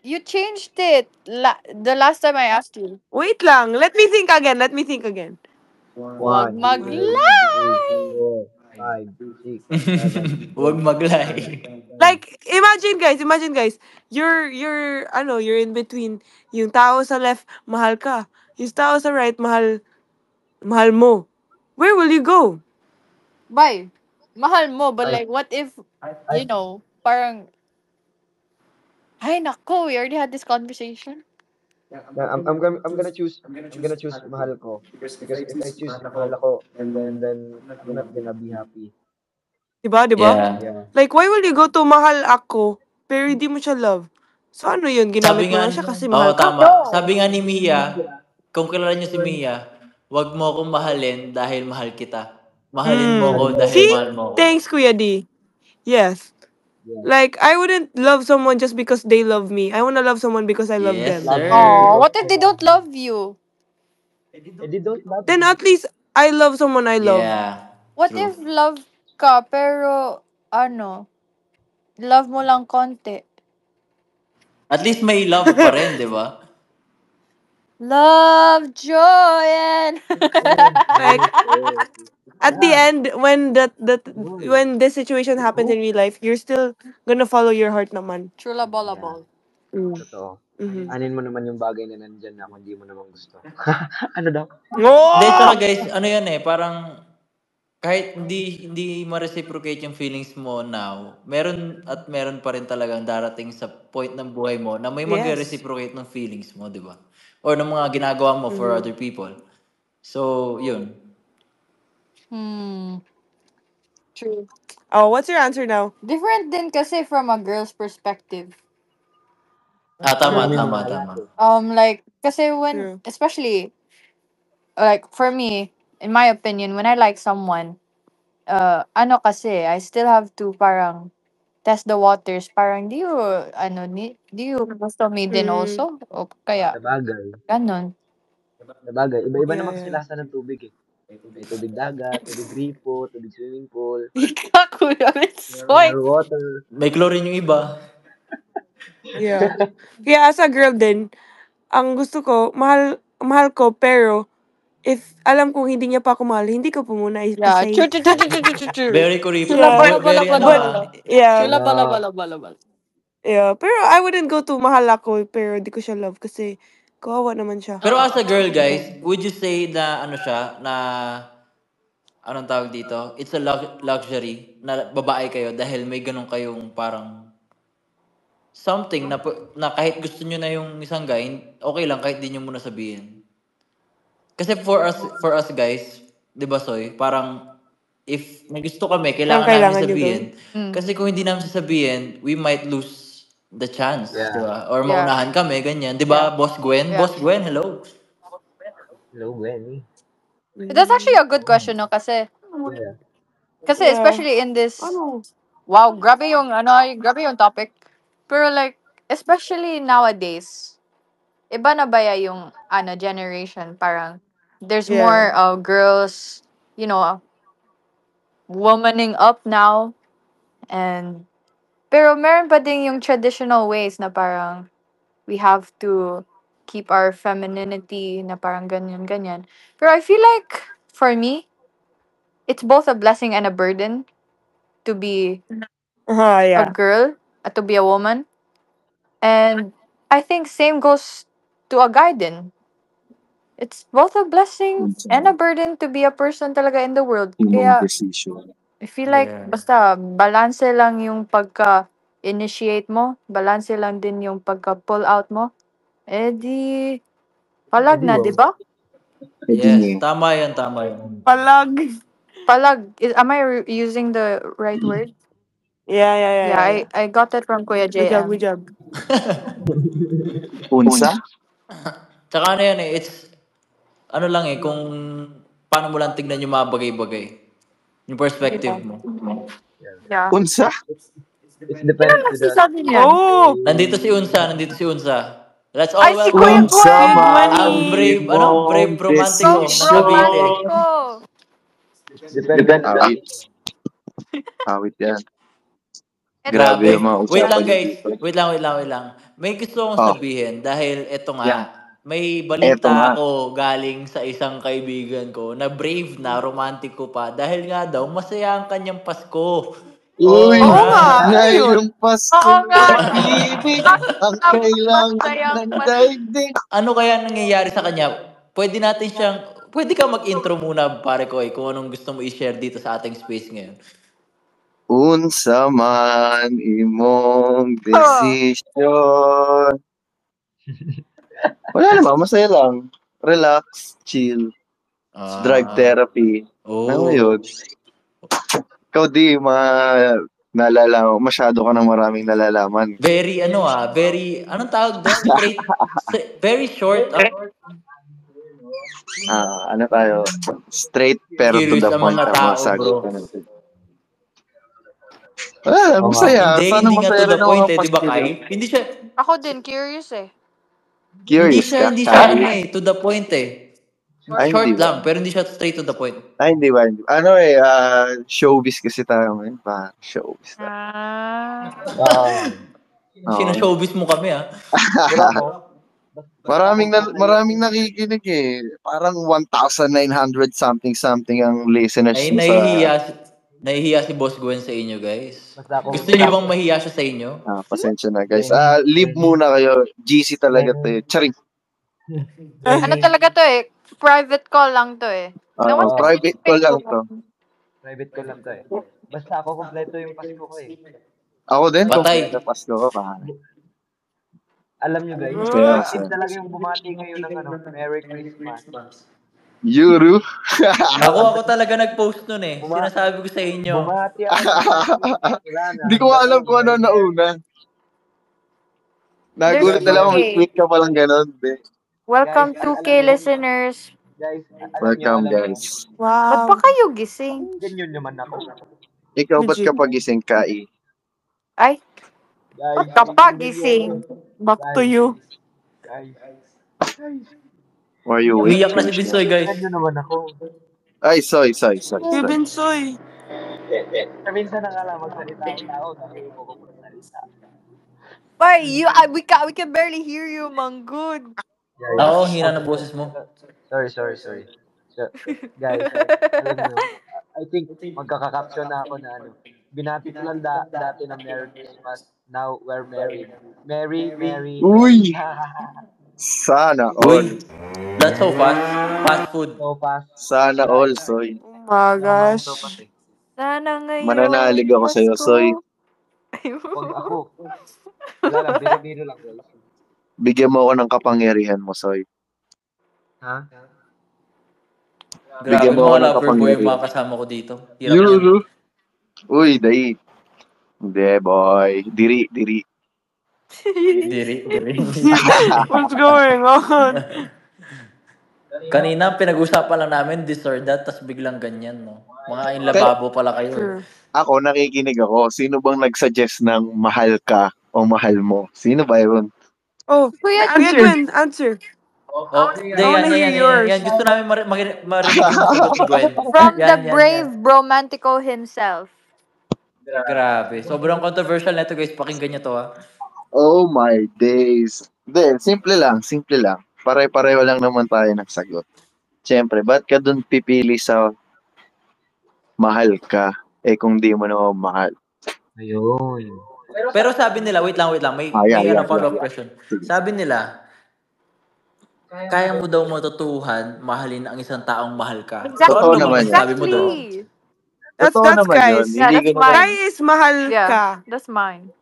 You changed it the last time I asked you. Wait lang. Let me think again. Wag 1, 2, mag-lie. 3, 4, 5, 6, 7, Huwag 8, mag-lie. 9, 10. Like, imagine guys. You're in between. Yung tao sa left, mahal ka. Yung tao sa right, mahal mo. Where will you go? Bye. Mahal mo, but I, like, what if, I, parang, ay nako, we already had this conversation. I'm gonna choose mahal ko because if I choose mahal ako and then I'm not gonna be happy. Diba? Yeah. Yeah. Like, why will you go to mahal ako, pero hindi mo siya love? So, ano yun? Ginamit Sabi mo nga, lang siya kasi oo, mahal ka? tama. Sabi nga ni Mia, kung kilala niyo si Mia, wag mo akong mahalin dahil mahal kita. Mahalin mo ko dahil See? mahal mo ko. Thanks, Kuya D. Yes. Yeah. Like, I wouldn't love someone just because they love me. I wanna love someone because I love Yes, them. Love sir. Oh, what if they don't love you? Eh, they don't love Then me. at least I love someone I love. Yeah. What True. if love ka, pero love mo lang konti. At least may love pa rin, di ba? Love, joy, and... Like, at the Yeah. end, when Yun. when this situation happens in real life, you're still gonna follow your heart naman. Chula bola Yeah. ball. Mm. Totoo. Mhm. Anin mo naman yung bagay na nandyan na kung di mo naman gusto. Ano daw? Hindi, Oh! tsaka guys, ano yan eh, parang kahit hindi ma-reciprocate yung feelings mo now, meron pa rin talagang darating sa point ng buhay mo na may Yes. magre-reciprocate ng feelings mo, di ba? Or ng mga ginagawa mo for Mhm. other people. So, yun. True. Oh, what's your answer now? Different din kasi from a girl's perspective. Tama, Marami True. mga tama, alam tama. ko. Like, kasi when, True. especially, like, for me, in my opinion, when I like someone, kasi, I still have to parang test the waters. Parang, do you gusto me din Mm. also? O kaya, Sabagay. ganon. Sabagay. Iba-iba Yeah, naman kasi yeah. lasa ng tubig eh. May tubig dagat, tubig gripo, tubig swimming pool, Ika, kuya, it's mineral water. May chlorine yung iba. Yeah. Kaya as a girl din, ang gusto ko, mahal ko, pero if alam kong hindi niya pa ako mahal, hindi ko pa muna Yeah, i-say. true, true, true, true, true, true, true. Very Chula Yeah. bala bala very bala ano But, bala. yeah. Chula bala Yeah. bala bala bala. Yeah. Pero I wouldn't go to mahal ako, pero di ko siya love kasi kawawa naman siya. Pero as a girl, guys, would you say na ano siya, na anong tawag dito? It's a luxury na babae kayo dahil may ganun kayong parang something na kahit gusto nyo na yung isang guy, okay lang kahit di nyo muna sabihin. Kasi for us guys, 'di ba Soy, parang if may gusto kami, Parang kailangan namin kailangan nyo gawin. sabihin. Kasi kung hindi namin sasabihin, we might lose the chance, 'di Yeah. ba? Or Yeah. maunahan kami, ganyan. 'Di Yeah. ba, Boss Gwen? Yeah. Boss Gwen, hello. Hello, Benny. That's actually a good question, no? Kasi Yeah. Yeah. especially in this, Ano? wow, grabe yung topic. Pero like, especially nowadays, iba na ba yung generation? Parang, there's Yeah. more girls, womaning up now. And, pero meron pa din yung traditional ways na parang, we have to keep our femininity na parang ganyan. Pero I feel like, for me, it's both a blessing and a burden to be a Yeah. girl, to be a woman. And I think same goes to a guy din. It's both a blessing and a burden to be a person talaga in the world. Kaya I feel like Yeah. basta balance lang yung pagka-initiate mo, balance lang din yung pagka-pull out mo. Eh di, palag Edi na, di wow. ba? Yes, tama 'yan, tama 'yan. Palag. Palag, am I using the right word? Yeah, yeah, yeah, Yeah, yeah, yeah. I got that from Kuya Good job, JM. good job. Tsaka ano 'yan eh, it's ano lang eh, kung paano mo lang tignan yung mga bagay-bagay. Yung perspective Yeah. mo. Yeah. It's depends to the Sabi niyan. Oh! Nandito si Unsa. Let's all Ay, si Kuya welcome Big Gwen! ang money! brave romantico ng Cavite. Romantiko! depende to the Grabe. Wait lang guys. Wait lang. May gusto akong sabihin dahil eto nga, may balita ako galing sa isang kaibigan ko na brave na, romantiko pa dahil nga daw masaya ang kanyang Pasko. Oo nga, Alright. ano yun? Oo nga. Masayang Ano kaya nangyayari sa kanya? Pwede ka mag-intro muna pare ko kung anong gusto mo i-share dito sa ating space ngayon. Unsa man imong desisyon. Wala naman, masaya lang. Relax, chill, drive therapy. Ano yun? Ikaw di, masyado ka ng maraming nalalaman. Very, anong tawag doon? Very short. Ano tayo? Straight pero to Curious the ang point mga ang mga tao, sagot bro. natin. Masaya. Sana Hindi nga masaya to the rin ang point mga di ba, Pasko. Kai? Hindi siya, Ako din, curious eh. Curious ka, hindi siya Kai? to the point Ay, Short hindi ba? lang, pero hindi siya straight to the point. Ay, hindi ba? Ano showbiz kasi tayo ngayon. Showbiz tayo. Oo. Sino-showbiz mo kami, ah. Pero ako, Maraming nakikinig eh. Parang 1,900 something ang listeners Ay, mo sa... nahihiya si Boss Gwen sa inyo, guys. basta ako, Gusto niyo bang mahiya siya sa inyo? pasensya na guys. Leave muna kayo. GC talaga to eh. Charing. Ano talaga to eh? Private call lang to eh. No one can Private ko lang to. private ko lang to eh. Basta ako, kompleto yung Pasko ko eh. Ako din, Patay. kung Pasko ko, pare. Alam nyo guys, Yes. active talaga yung bumati ngayon ng Merry Christmas. Yuru. Ako talaga nag-post nun eh. Sinasabi ko sa inyo. Bumati ako ng Merry Christmas. Wala na. Hindi ko alam kung ano nauna. Nagulat na lang kung may tweet ka palang ganun. Welcome Guys, 2K alam nyo, listeners. Guys, Welcome alam nyo, guys. Ba't Wow. pa kayo gising? ganyan naman ako. Ikaw ba't Legit. ka pagising ka Ay, Guys, kapag gising. Back to you. Guys, Or you Umiyak na si Binsoy, guys. ganyan naman ako. Ay, soy. Kevin Soy. Minsan na nga lang magsalita ang tao, dahil ko magsalita. Why, we can barely hear you, Manggod. Oo, hina ng boses mo. Sorry. So, guys, alam nyo, I think magkaka-caption na ako na binati ko lang dati ng Merry Christmas. Now we're married. Merry. Uy! Sana all. Uy, that's so fast. Fast food. So fast. Sana all, soy. Oh my gosh. Sana ngayon. Mananalig ako sa'yo, soy. Huwag ako. Wala lang, biro lang guys. Bigyan mo ako ng kapangyarihan mo, soy. Ha? Grabe Bigyan mo ako mga ng lover boy yung kapangyarihan. mga kasama ko dito. Hirap yan. Yuru. Uy, dai. Hindi, boy. Diri. Diri. What's going on? Kanina, pinag-usapan lang namin this or that, tas biglang ganyan, no? Mga inlababo pala kayo. Sure. Ako, nakikinig ako. Sino bang nag-suggest ng mahal ka o mahal mo? Sino ba yun? Oh, Kuya Kuya Gwen, answer. Oh, I wanna hear yours. yan. Gusto namin marinig yung sagot ni Gwen. From the Yan. brave bromantico himself. Grabe. Sobrang controversial na ito, guys. Pakinggan nyo to, ha? Oh my days. Hindi, simple lang. Pare-pareho lang naman tayo ng sagot. Siyempre, ba't ka dun pipili sa mahal ka kung di mo naman mahal? Ayun. Pero sabi nila, wait lang. May follow-up question. Sabi nila, kaya mo daw matutuhan, mahalin ang isang taong mahal ka. Totoo naman yan. Sabi mo daw. That's naman guys. yun. Yeah, Hindi that's ko naman, Guy is mahal Yeah, ka. that's mine.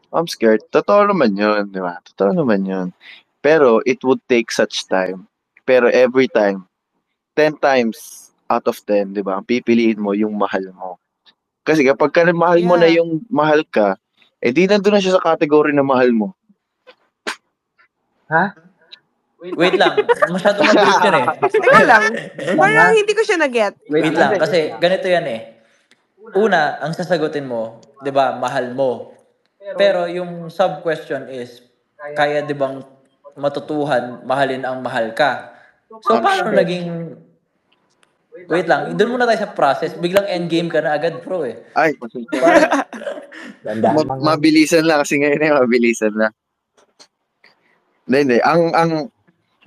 I'm scared. Totoo naman yun, di ba? Totoo naman yun. Pero it would take such time. Pero every time, 10 times out of 10, di ba? Pipiliin mo yung mahal mo. Kasi kapag mahal mo na yung mahal ka, di nandun na siya sa category na mahal mo. Ha? Wait lang. Masyado mabilis yun eh. Teka lang. Parang hindi ko siya na-get. Wait lang. Kasi ganito yan eh. Una, ang sasagutin mo, di ba, mahal mo. Pero yung sub-question is, kaya di bang matutuhan, mahalin ang mahal ka? So, paano naging... Wait lang, doon muna tayo sa process. Biglang endgame ka na agad, bro eh. Ay, mabilisan lang kasi ngayon mabilisan lang. Hindi. Ang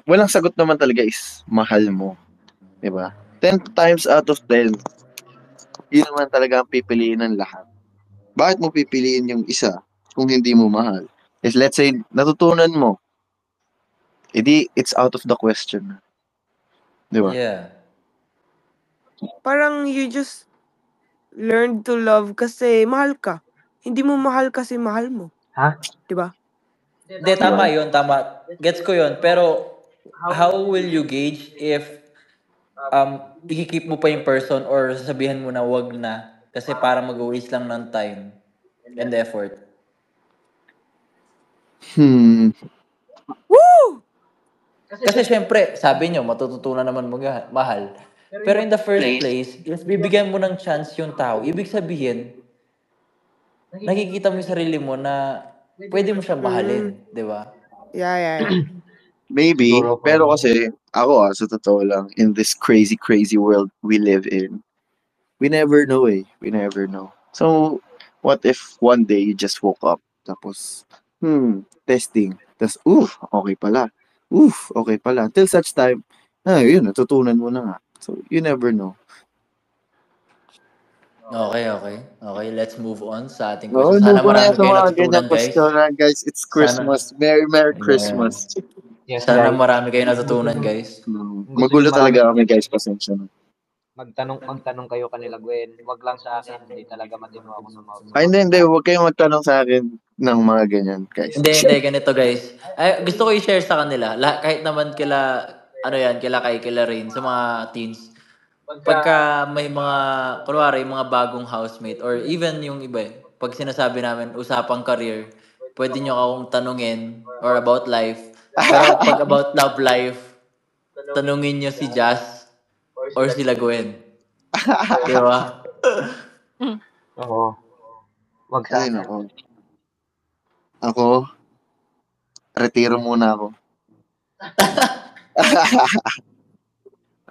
walang sagot naman talaga is mahal mo. Diba? 10 times out of 10, yun naman talaga ang pipiliin ng lahat. Bakit mo pipiliin yung isa kung hindi mo mahal? Is let's say, natutunan mo. It's out of the question. Diba? Yeah. Parang you just learn to love kasi mahal ka. Hindi mo mahal kasi mahal mo. Ha? Diba? Hindi, tama yun, tama. Gets ko yun. Pero, how will you gauge if i-keep mo pa yung person or sasabihan mo na wag na kasi para mag-waste lang ng time and effort? Woo! Kasi syempre, sabi nyo, matututunan naman mahal. Pero in the first place, if bibigyan mo ng chance yung tao, ibig sabihin, nakikita mo yung sarili mo na pwede mo siyang mahalin, di ba? Yeah. Maybe, Siguro for pero me. kasi ako sa totoo lang, in this crazy, crazy world we live in, we never know eh. We never know. So, what if one day you just woke up, tapos, testing, tapos, okay pala. Okay pala. Till such time, yun, natutunan mo na nga. So, you never know. Okay, okay. Okay, let's move on sa ating Oo, question. Sana move on na marami sa kayong mga natutunan, ganyang guys. question na, guys. It's Sana Christmas. Merry, Merry yeah. Christmas. Yes, Sana guys. marami kayong Kung gusto natutunan, nyo, guys. kung gusto nyo Magulo talaga malaman kami, yan, guys. Pasensya na. magtanong kayo kanila Gwen. Wag lang sa akin, hindi talaga matino ako Ay, hindi, hindi. sumagot. Huwag kayong magtanong sa akin ng mga ganyan, guys. Hindi, ganito, guys. Ay, gusto ko i-share sa kanila. Kahit naman kila, ano yan, kila Rain, sa mga teens. Pagka may mga, kunwari, yung mga bagong housemate, or even yung iba pag sinasabi namin, usapang career, pwede nyo akong tanungin, or about life. Pero pag about love life, tanungin nyo si Jazz, or sila Gwen. Di ba? Oo. Wag sa Ay, akin. nako. Ako, retiro muna ako.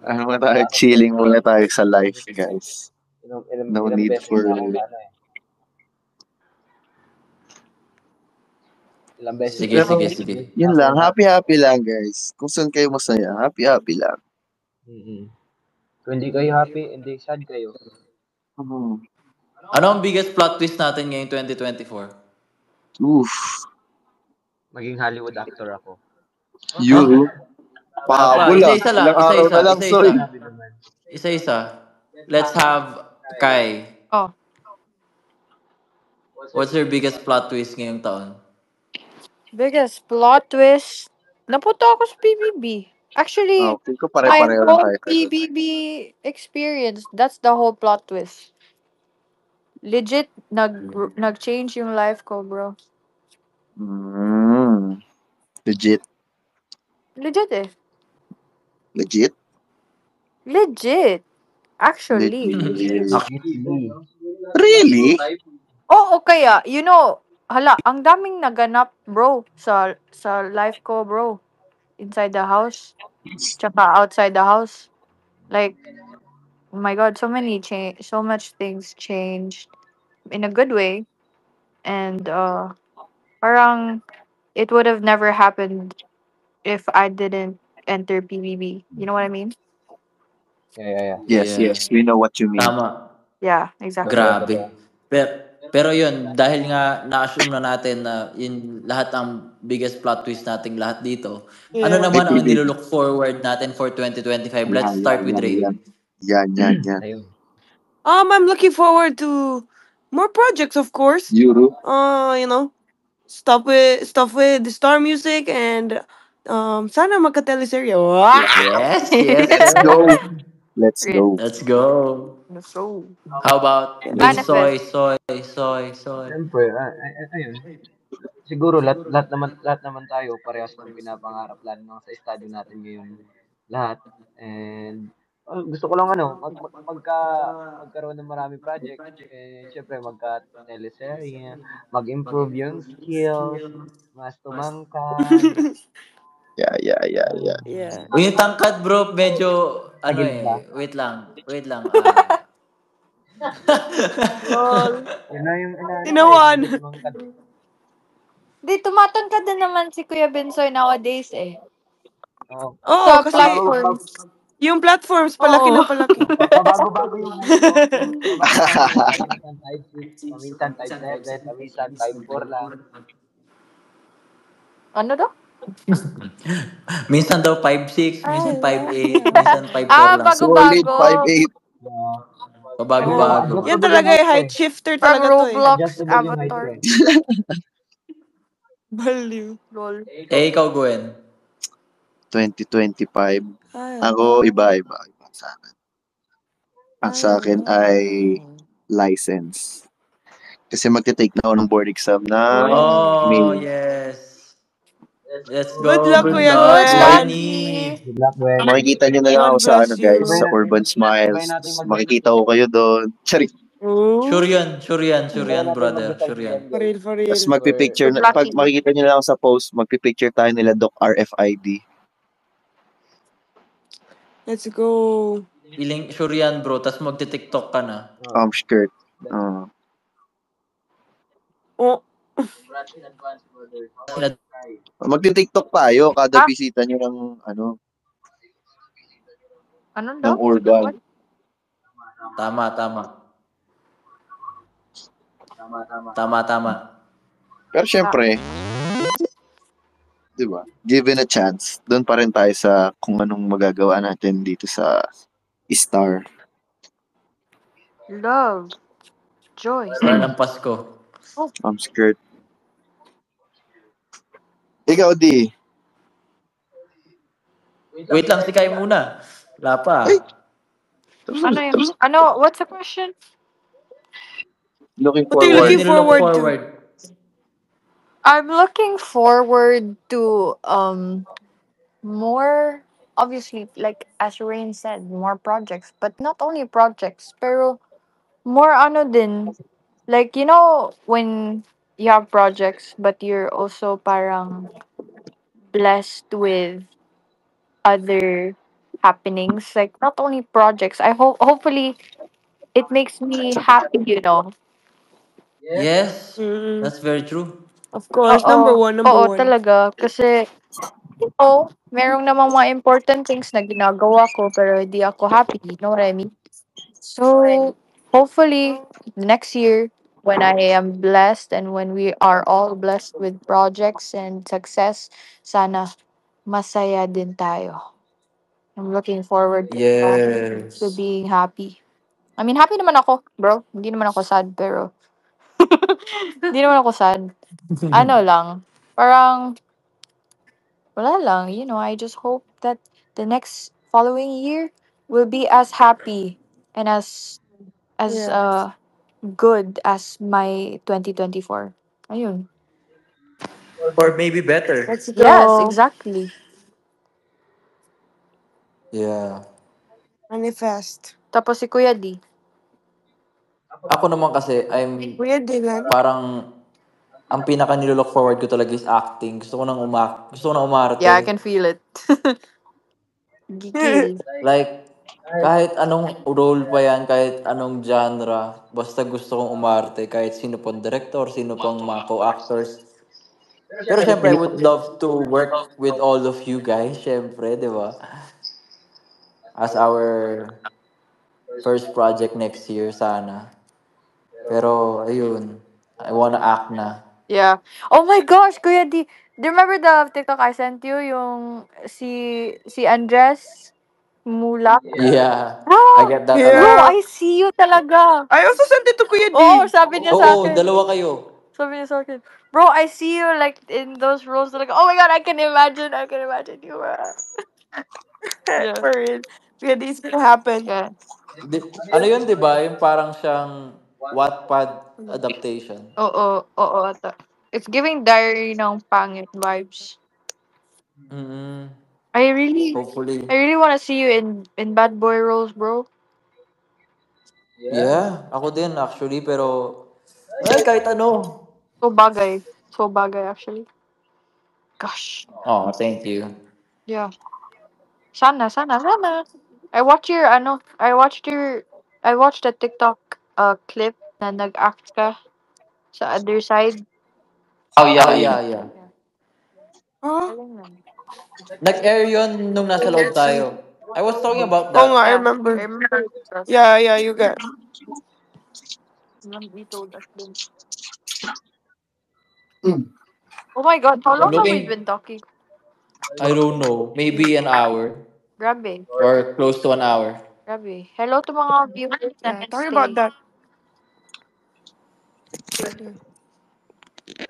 Ano ba tayo? Chilling muna tayo sa life, guys. No Ilang need beses for... na ako sa ano eh. Ilang beses Sige, na ako sige, Pero, sige. yun lang. Happy-happy lang, guys. Kung saan kayo masaya, happy-happy lang. Kung hindi kayo happy, hindi sad kayo. Ano ang biggest plot twist natin ngayong 2024? Oof. Maging Hollywood actor ako. You, pahabol ah. Isa-isa lang, Ilang araw na lang, isa-isa. soy. Grabe naman. Isa-isa. Let's have Kai. Oh, What's your biggest plot twist ngayong taon? biggest plot twist. Napunta ako sa PBB. Actually, Feel ko my pare-pareho lang whole tayo. PBB experience, that's the whole plot twist. Legit, nag-change yung life ko, bro. Legit. Legit eh. Legit? Legit. Actually. Legitly. Really? Oo, kaya, hala, ang daming naganap, bro, sa life ko, bro. Inside the house, tsaka outside the house. Like, oh my God, so much things changed in a good way. And, parang, it would have never happened if I didn't enter PBB. You know what I mean? Yeah. Yes, Yeah. yes. We know what you mean. Tama. Yeah, exactly. Grabe. Pero yun, dahil nga na-assume na natin na yun lahat ang biggest plot twist nating lahat dito. Ano Yeah. naman ang nilook forward natin for 2025? Let's start with Rain. Yan. Ayun. I'm looking forward to more projects, of course. Yuru. Stuff with the Star Music and sana magka-teleserye. Wow! Yes. Let's go. Let's go. Let's go. So, How about Miss manifest. Soy? Siyempre, ayun. Siguro lahat naman tayo parehas ng pinapangarap lalo na sa estado natin ngayon lahat. And gusto ko lang magkaroon ng maraming projects and syempre magka-teleserye, mag-improve yung skills, mas tumangkad. Yeah. Yeah. Yung tangkad bro, medyo Tagilid ba? wait lang. Lol. Yun na yung inaano ko Tinawan. medyo tumangkad. Di, tumatangkad din naman si Kuya Bensoy nowadays eh. Oo. Oo, Sa kasi platforms. yung platforms palaki Oo. na palaki. Pabago-bago yung pabago-bago. Paminsan 5'6", paminsan 5'7", paminsan 5'4" lang. Ano daw? Minsan daw 5'6", minsan Ay, 5'8", minsan 5'4 lang. Solid bago-bago. 5'8". Pabago-bago. yan Adjustable talaga yung height height ko shifter From talaga to eh. Roblox Adjustable yung height ko avatar. Baliw. Lol. Ikaw Gwen. 2025. Ay, Ako, iba sa akin. Ang sa akin ay license. Kasi magte-take na ako ng board exam na Oh, May. yes. Let's Good go. luck, Kuya Good Gwen. Gwenny. Good luck, Gwen. Makikita nyo na lang God ako sa bless you. guys, sa Urban Smiles. Makikita ko kayo doon. Charik. Sure Oh, yan, sure yan, sure Kaya yan, natin brother. mag-decide Sure yan, yan. for guys. real, for Tapos real. magpipicture, Good pag lucky. makikita nyo lang sa post, magpipicture tayo nila Doc RFID. Let's go. Feeling sure yan, bro. Tas magti-TikTok ka na. Skirt. Uh, Oh, magti-TikTok tayo kada Ah, bisita nyo ng, anong ng daw? organ. What? Tama, tama. Tama, tama. Pero syempre, di ba, given a chance, doon pa rin tayo sa kung anong magagawa natin dito sa Star. Love. Joy. Star ng Pasko. Skirt. Ikaw, Di. Wait lang, si Kai muna. Wala pa. Ay! Tapos Ano na. yun? Ano? What's the question? Looking what are you Ano forward. looking yung nilook forward to? forward? I'm looking forward to more, obviously, like as Rain said, more projects, but not only projects, pero more ano din, like you know when you have projects but you're also parang blessed with other happenings, like not only projects. I hope hopefully it makes me happy, you know. Yes, Mm, that's very true. of course, Oo. number one, number Oo, one. talaga. Kasi, merong namang mga important things na ginagawa ko pero hindi ako happy. You know what I mean? So, hopefully, next year, when I am blessed and when we are all blessed with projects and success, sana masaya din tayo. I'm looking forward to Yes. being happy. I mean, happy naman ako, bro. Hindi naman ako sad, pero hindi naman ako sad. Ano lang, parang wala lang, you know, I just hope that the next following year will be as happy and as Yeah. good as my 2024. Ayun. Or maybe better. Let's Yes, go. exactly. Yeah. Manifest. Tapos si Kuya D. Ako naman kasi, Weird, Dylan. parang, ang pinaka nilook forward ko talaga is acting. Gusto ko nang Yeah, I umarte. can feel it. Gigil. Like, kahit anong role pa yan, kahit anong genre, basta gusto kong umarte, kahit sino pong director, sino pong mga co-actors. Pero syempre, I would love to work with all of you guys, syempre, di ba? As our first project next year, sana. Pero, ayun, I wanna act na. Yeah. Oh my gosh, Kuya D. Do you remember the TikTok I sent you? Yung si Andres Mula? Yeah, I Bro, get that a bro, lot. Yeah. I see you talaga. I also sent it to Kuya Oo, D. sabi niya sa Oo, akin. dalawa kayo. Sabi niya sa akin, bro, I see you like in those roles. Like, oh my god, I can imagine you. Yeah. For real. Kuya D, it's gonna happen. Yeah. Ano yun, di ba? Yung parang siyang Wattpad adaptation. Oo. It's giving diary ng pangit vibes. Mm-mm. I really, Hopefully. I really want to see you in bad boy roles, bro. Yeah, ako din actually, pero ay, kahit ano. So bagay actually. Gosh. Oh, thank you. Yeah. Sana. I watched a TikTok clip na nag-act ka sa other side. Oh, yeah. Yeah. Huh? Galing lang. Nag-air yun nung I nasa loob can't see. tayo. I was talking about Oh nga, that. I Yeah. remember. I remember it. Yeah, you got. You told us din. Mm. Oh my god, how I'm long have we looking, been talking? I don't know, maybe an hour Grabe. or close to an hour. Grabe. Hello to mga viewers na Yeah, talking about nagstay. that.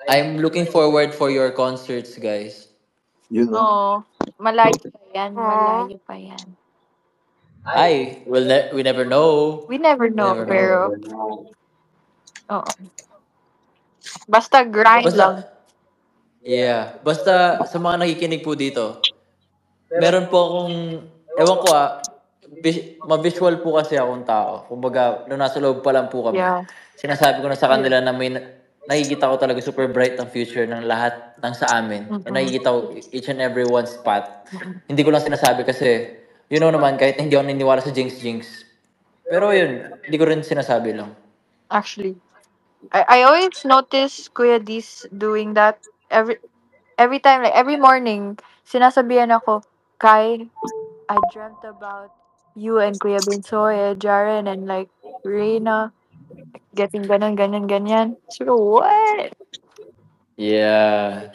I'm looking forward for your concerts, guys. Yun, no? Oo. Malayo pa yan. Aw. Malayo pa yan. We never know. We never We know, never know. pero oo. Basta grind lang. Basta, yeah. Basta sa mga nakikinig po dito, meron po akong, ewan ko ma-visual po kasi akong tao. Kumbaga, nung nasa loob pa lang po kami, Yeah. sinasabi ko na sa kanila na nakikita ko talaga super bright ang future ng lahat ng sa amin. And nakikita ko each and every one spot. Hindi ko lang sinasabi kasi, you know naman, kahit hindi ako naniniwala sa jinx. Pero yun, hindi ko rin sinasabi lang. Actually, I always notice Kuya D's doing that every time, like every morning, sinasabihan ako, Kai, I dreamt about you and Kuya Binsoy, Jaren, and like Reina getting ganyan. So what? Yeah.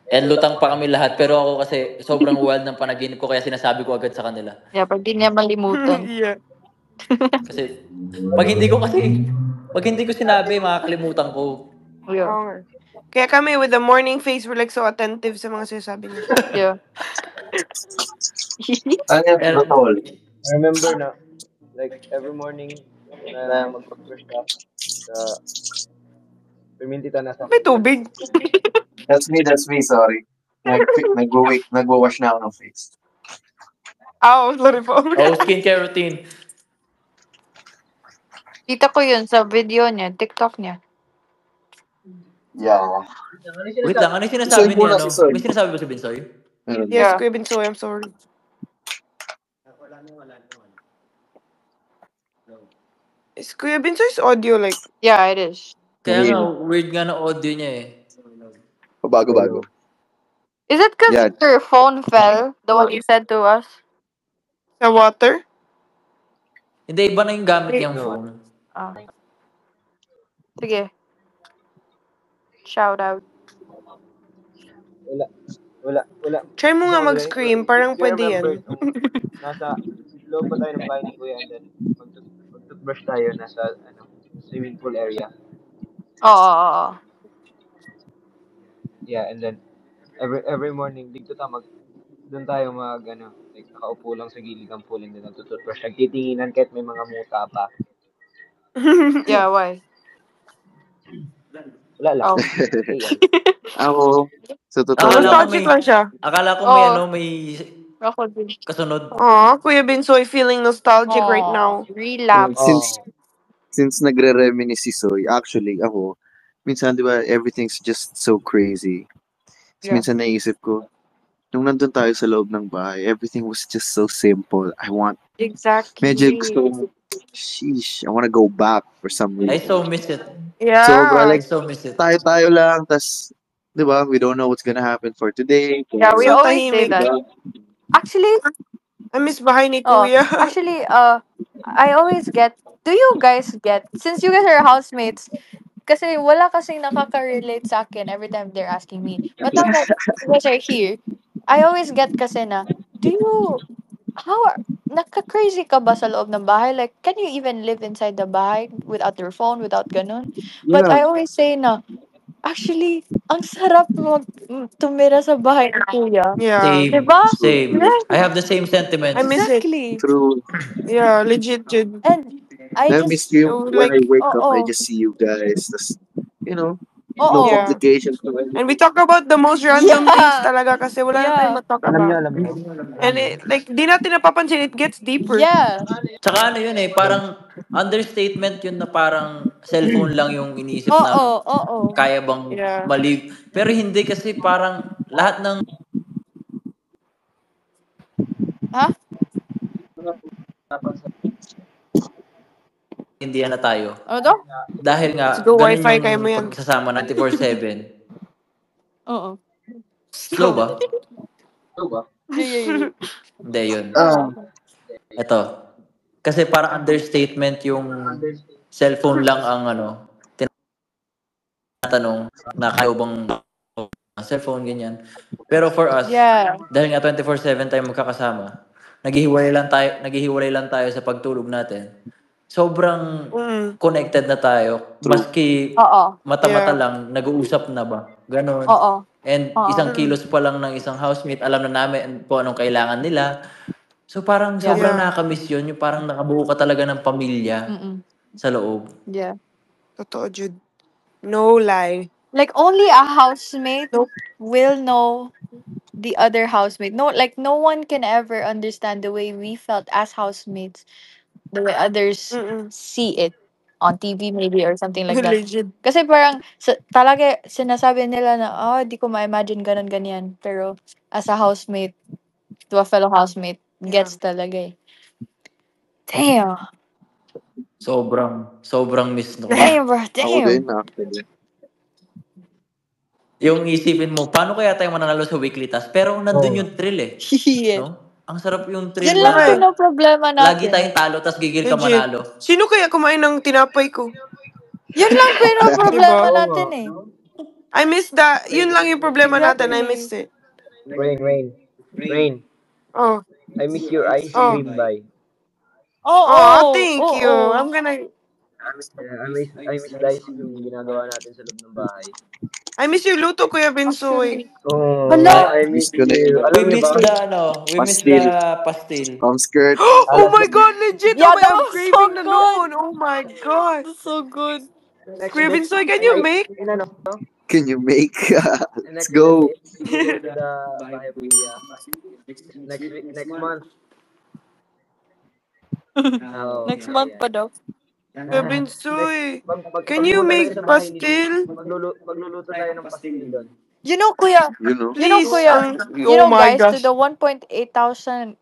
And lutang pa kami lahat. Pero ako kasi sobrang wild ng panaginip ko kaya sinasabi ko agad sa kanila. Yeah, pag di niya malimutan. Yeah. Kasi pag hindi ko sinabi, makakalimutan ko. Yeah. Oo nga. Kaya kami with the morning face, we're like so attentive sa mga sinasabi niya. Yeah. Ano yan, And, tol? I remember na, like, every morning na mag-brush ka, piminti na sa May tubig. That's me, sorry. Nagwa-wash na ako ng face. Sorry po. skincare routine. Kita ko yun sa video niya, TikTok niya. Yeah. Wait lang, ano yung sinasabi Binsoy muna niya? si Soy. May sinasabi ba si Binsoy? Meron. Yes, Yeah. Kuya Binsoy, I'm sorry. Is Kuya Binsoy's audio like... Yeah, it is. Kaya nga, Really? weird nga na audio niya eh. Bago-bago. Is it because Yeah. your phone fell? The one you said to us? Sa water? Hindi, iba na yung gamit Wait. niyang phone. Ah. Sige. Shout out. Wala. Try mo nga Wala. mag-scream, parang Do you pwede yan. remember nung nasa loob pa tayo ng bahay ni Kuya and then mag-toothbrush tayo nasa swimming pool area. Oo. Yeah, and then every morning dito doon tayo like nakaupo lang sa gilid ng pool and then nagtutoothbrush. Nagtitinginan kahit may mga muta pa. Yeah, why? Wala lang. Oh. Ako, sa totoo Akala ko Nostalgic lang siya. Akala ko may Ako din. kasunod. Kuya Binsoy feeling nostalgic right now. Relapse. Since nagre-reminisce si Soy, actually, ako, minsan, di ba, everything's just so crazy. Yeah. Minsan naisip ko, nung nandun tayo sa loob ng bahay, everything was just so simple. Exactly. Medyo gusto ko, I wanna go back for some I reason. so miss it. Yeah. Sobra, I like, so miss it. tayo lang, tas, di ba, we don't know what's gonna happen for today. Yeah, we So always say tahimik. that. Actually, I miss bahay ni Kuya. I always get, do you guys get, since you guys are housemates, kasi wala kasing nakaka-relate sa akin every time they're asking me. But now that you guys are here, I always get kasi na, naka-crazy ka ba sa loob ng bahay? Like, can you even live inside the bahay without your phone, without ganun? But I always say na, actually, ang sarap tumira sa bahay ni Kuya. Yeah. Diba? Same. Right. I have the same sentiments. I miss it. Exactly. True. Yeah, legit, Jude. And I I just, miss you. So, When like, I wake up, I oo. just see you guys. Tas, no Oo. Yeah. complications. No anything. And we talk about the most random Yeah. things talaga kasi wala na tayong matalk Alam about. niyo. And like, di natin napapansin, it gets deeper. Yeah. Tsaka ano yun eh, parang understatement yun na parang cellphone lang yung iniisip na Oo. kaya bang Yeah. mali. Pero hindi kasi parang lahat ng Ha? hindi na tayo. Ano daw? Dahil nga, Let's go, ganun Wi-Fi kayo mo yung yan. pagsasama 24/7. Oo. Slow ba? Yeah. Hindi, yun. Ah, Ito. Kasi parang understatement yung cellphone lang ang tinatanong na kayo bang cellphone, ganyan. Pero for us, Yeah. dahil nga 24/7 tayo magkakasama, naghihiwalay lang tayo sa pagtulog natin. Sobrang connected na tayo. True. Maski Oo. mata-mata Yeah. lang, nag-uusap na ba? Ganon. Oo. And Oo. isang kilos pa lang ng isang housemate, alam na namin kung anong kailangan nila. So parang Yeah. sobrang nakakamiss yun. Yung parang nakabuo ka talaga ng pamilya sa loob. Yeah. Totoo, Jude. No lie. Like, only a housemate will know the other housemate. No, like no one can ever understand the way we felt as housemates, the way others Mm. see it on TV maybe or something like that. Legit. Kasi parang talaga sinasabi nila na di ko ma-imagine ganun ganyan. Pero as a housemate to a fellow housemate, Yeah. gets talaga eh. Damn. Sobrang miss ko. Damn, bro. Ako din, Damn. actually. Yung isipin mo, paano kaya tayo mananalo sa weekly task? Pero nandun Oo. yung thrill eh. Shit. No? Ang sarap yung Yan thrill lang Okay. na pinoproblema lagi natin. tayong talo tas gigil ka Legit. manalo. Sino kaya kumain ng tinapay ko? Yan lang pinoproblema Diba? natin eh. I miss that. Yun lang yung problema natin. I Exactly. miss it. Rain. Oh. I miss your ice Oh. cream bye. Oh, thank you. I'm gonna... Yeah, I miss the ice cream ginagawa natin sa loob ng bahay. I miss yung luto, Kuya Bensoy. Oh, Hala. I miss Miss ko na you. yun. Alam We niyo miss ba? we miss Pastil. the pastil. From skirt. Oh my God, legit. Yeah, Oh my, that I'm was so craving na good. noon. Oh my God. That's so good. Kuya Bensoy, can you make? Can you make? Let's Next go. if you go to the bahay of Kuya, next month. Oh, Next month pa daw. Kuya Bensoy, Pag can you pumunta make tayo sa bahay ni pastil? magluluto tayo ng pastil doon. You know, Kuya. You know? You know, Please. Kuya. You Oh know, my guys, to gosh. the 1.8 thousand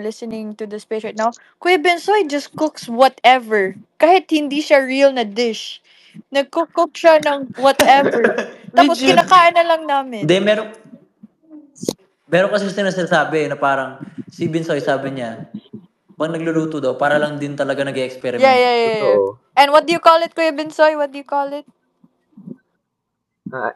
listening to this page right now, Kuya Bensoy just cooks whatever. Kahit hindi siya real na dish. Nagcook siya ng whatever. Tapos Legit. kinakain na lang namin. Hindi, meron kasi sinasabi na parang si Binsoy sabi niya, pag nagluluto daw, para lang din talaga nag-experiment. Yeah. Totoo. And what do you call it, Kuya Bensoy? What do you call it?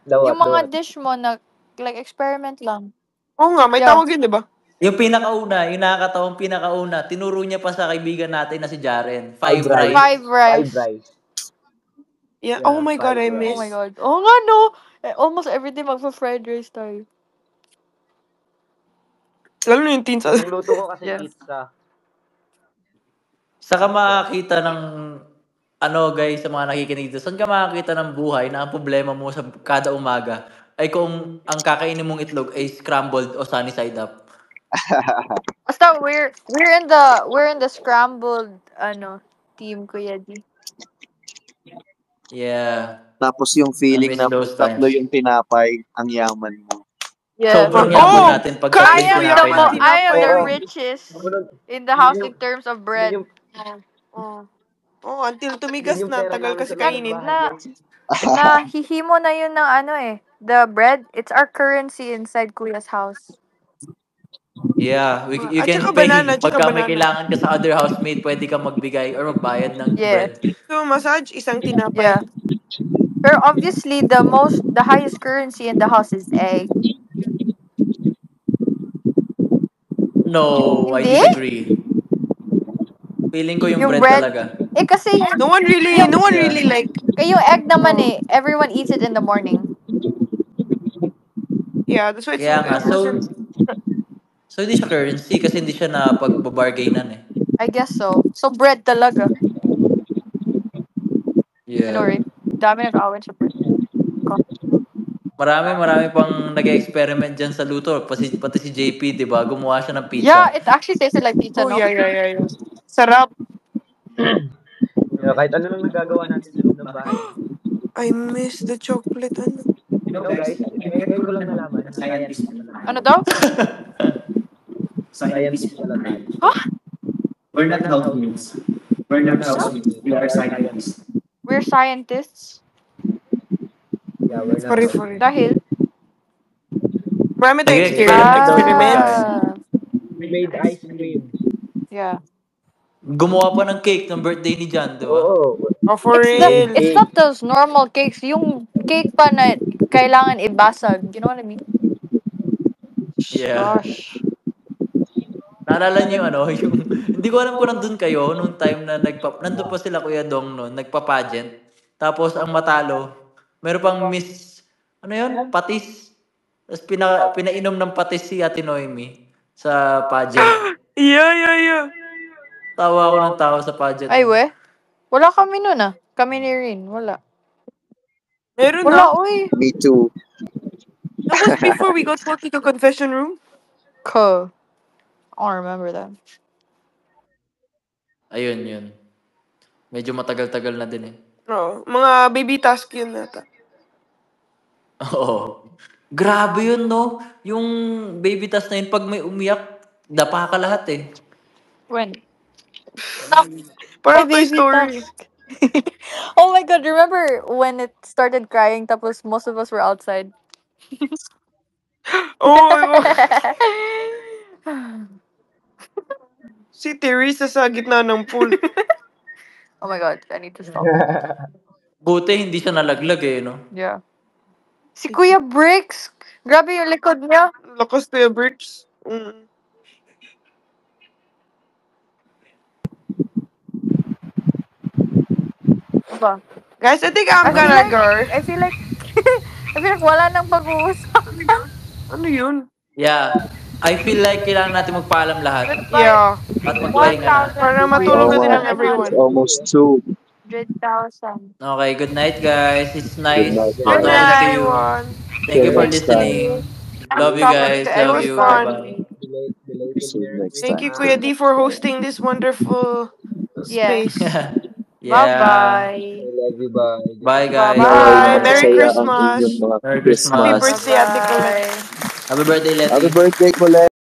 Yung mga Dawat. dish mo na like experiment lang. Oo nga, may Yeah. tawag yun, di ba? Yung pinakauna, yung nakakatawang pinakauna, tinuro niya pa sa kaibigan natin na si Jaren. Five Five Five rice. rice. Yeah. Yeah, Oh my God, I fried miss. Oh my God. Oh nga no. Almost everyday magpa-fried rice tayo. Lalo na yung teens. Nagluto ko kasi Yeah. pizza. Saka makakita ng guys, sa mga nakikinig dito, saan ka makakita ng buhay na ang problema mo sa kada umaga ay kung ang kakainin mong itlog ay scrambled o sunny side up. Basta we're in the scrambled team, Kuya D. Yeah. Tapos yung feeling I miss na those tatlo times. yung tinapay, ang yaman mo. Yeah. Sobrang Oh, yaman natin pag kahit tatlo I yung am tinapay natin. I am the Oo. richest Sumunod, in the house in terms of bread. yun Oh, until tumigas yung na. pera Tagal namin kasi sa loob ng kainin. bahay, guys. Hihimo na yun ng the bread. It's our currency inside Kuya's house. Yeah, you At can saka pay. banana, tsaka Pagka may banana. kailangan ka sa other housemate, pwede ka magbigay or magbayad ng Yeah. bread. So, massage, isang tinapay. Yeah. Pero obviously the highest currency in the house is egg. No, I Hindi? disagree. Feeling ko yung Yung bread bread. talaga. Kasi No one really Yeah. like, yung egg naman everyone eats it in the morning. yeah, that's why it's Kaya nga, wasn't. so hindi siya currency kasi hindi siya na pagbabargainan eh. I guess so. So bread talaga. Yeah. Right? Dami nag-aaway sa bread. Marami pang nag-experiment dyan sa luto. Pati si JP, di ba? Gumawa siya ng pizza. Yeah, it actually tasted like pizza, Oh, no? yeah. Sarap. Kahit ano lang nagagawa natin sa loob ng bahay. I miss the chocolate. You know, guys, ngayon ko lang nalaman na scientist pala tayo. Ano daw? Scientist pala tayo. Huh? We're not housemates. We're not housemates. We are scientists. We're scientists. Yeah, we're not Sorry. housemates. Dahil? Marami tayong Nag-experiment daw yung experiments. guys. We made ice cream. Yeah. Gumawa pa ng cake ng birthday ni Jan, di ba? Oo. Oh, for real. It's not those normal cakes. Yung cake pa na kailangan ibasag. You know what I mean? Yeah. Gosh. Naalala niyo yung hindi ko alam kung nandun kayo nung time na nandun pa sila Kuya Dong noon, nagpa-pageant. Tapos ang matalo, meron pang patis. Tapos pinainom ng patis si Ate Noemi sa pageant. Yeah. Tawa ako ng tawa sa pageant. Ay, we? Wala kami nun Kami ni Rin. Wala. Meron Wala, na. uy. Me too. Ako just before we got put to the confession room? I don't remember that. Ayun, yun. Medyo matagal-tagal na din eh. Oo. Mga baby task yun nata. Oo. Grabe yun, no? Yung baby task na yun, pag may umiyak, dapa ka lahat eh. When? Parang Toy Baby Story. task. Oh my god, remember when it started crying tapos most of us were outside? Oh, si Teresa sa gitna ng pool. Oh my god, I need to stop. Buti hindi siya nalaglag eh, no? Yeah. Si Kuya Bricks! Grabe yung likod niya. Lakas to yung bricks. Mm. Ba? Guys, I think I'm gonna go. I feel like wala nang pag-uusap. Ano yun? Yeah. I feel like kailangan natin magpaalam lahat. Yeah. At magpahinga na. Para matulog na din ang everyone. It's almost 2. 100,000. Okay, good night guys. It's nice night, talking Good guys. to night, you. everyone. Thank you Till for next time. listening. Love you Talking guys. to Love was you. fun. Bye-bye. Belated See you Merry next Thank you, time. Kuya D, for hosting this wonderful Yes. space. Yeah. Bye-bye. I love you, bye. Bye guys. Bye. Bye. Merry Masaya ang Christmas. inyong mga Merry Christmas. Christmas. Happy birthday, Ate Colette. Bye-bye. Happy birthday, Happy Letty. birthday, Colette.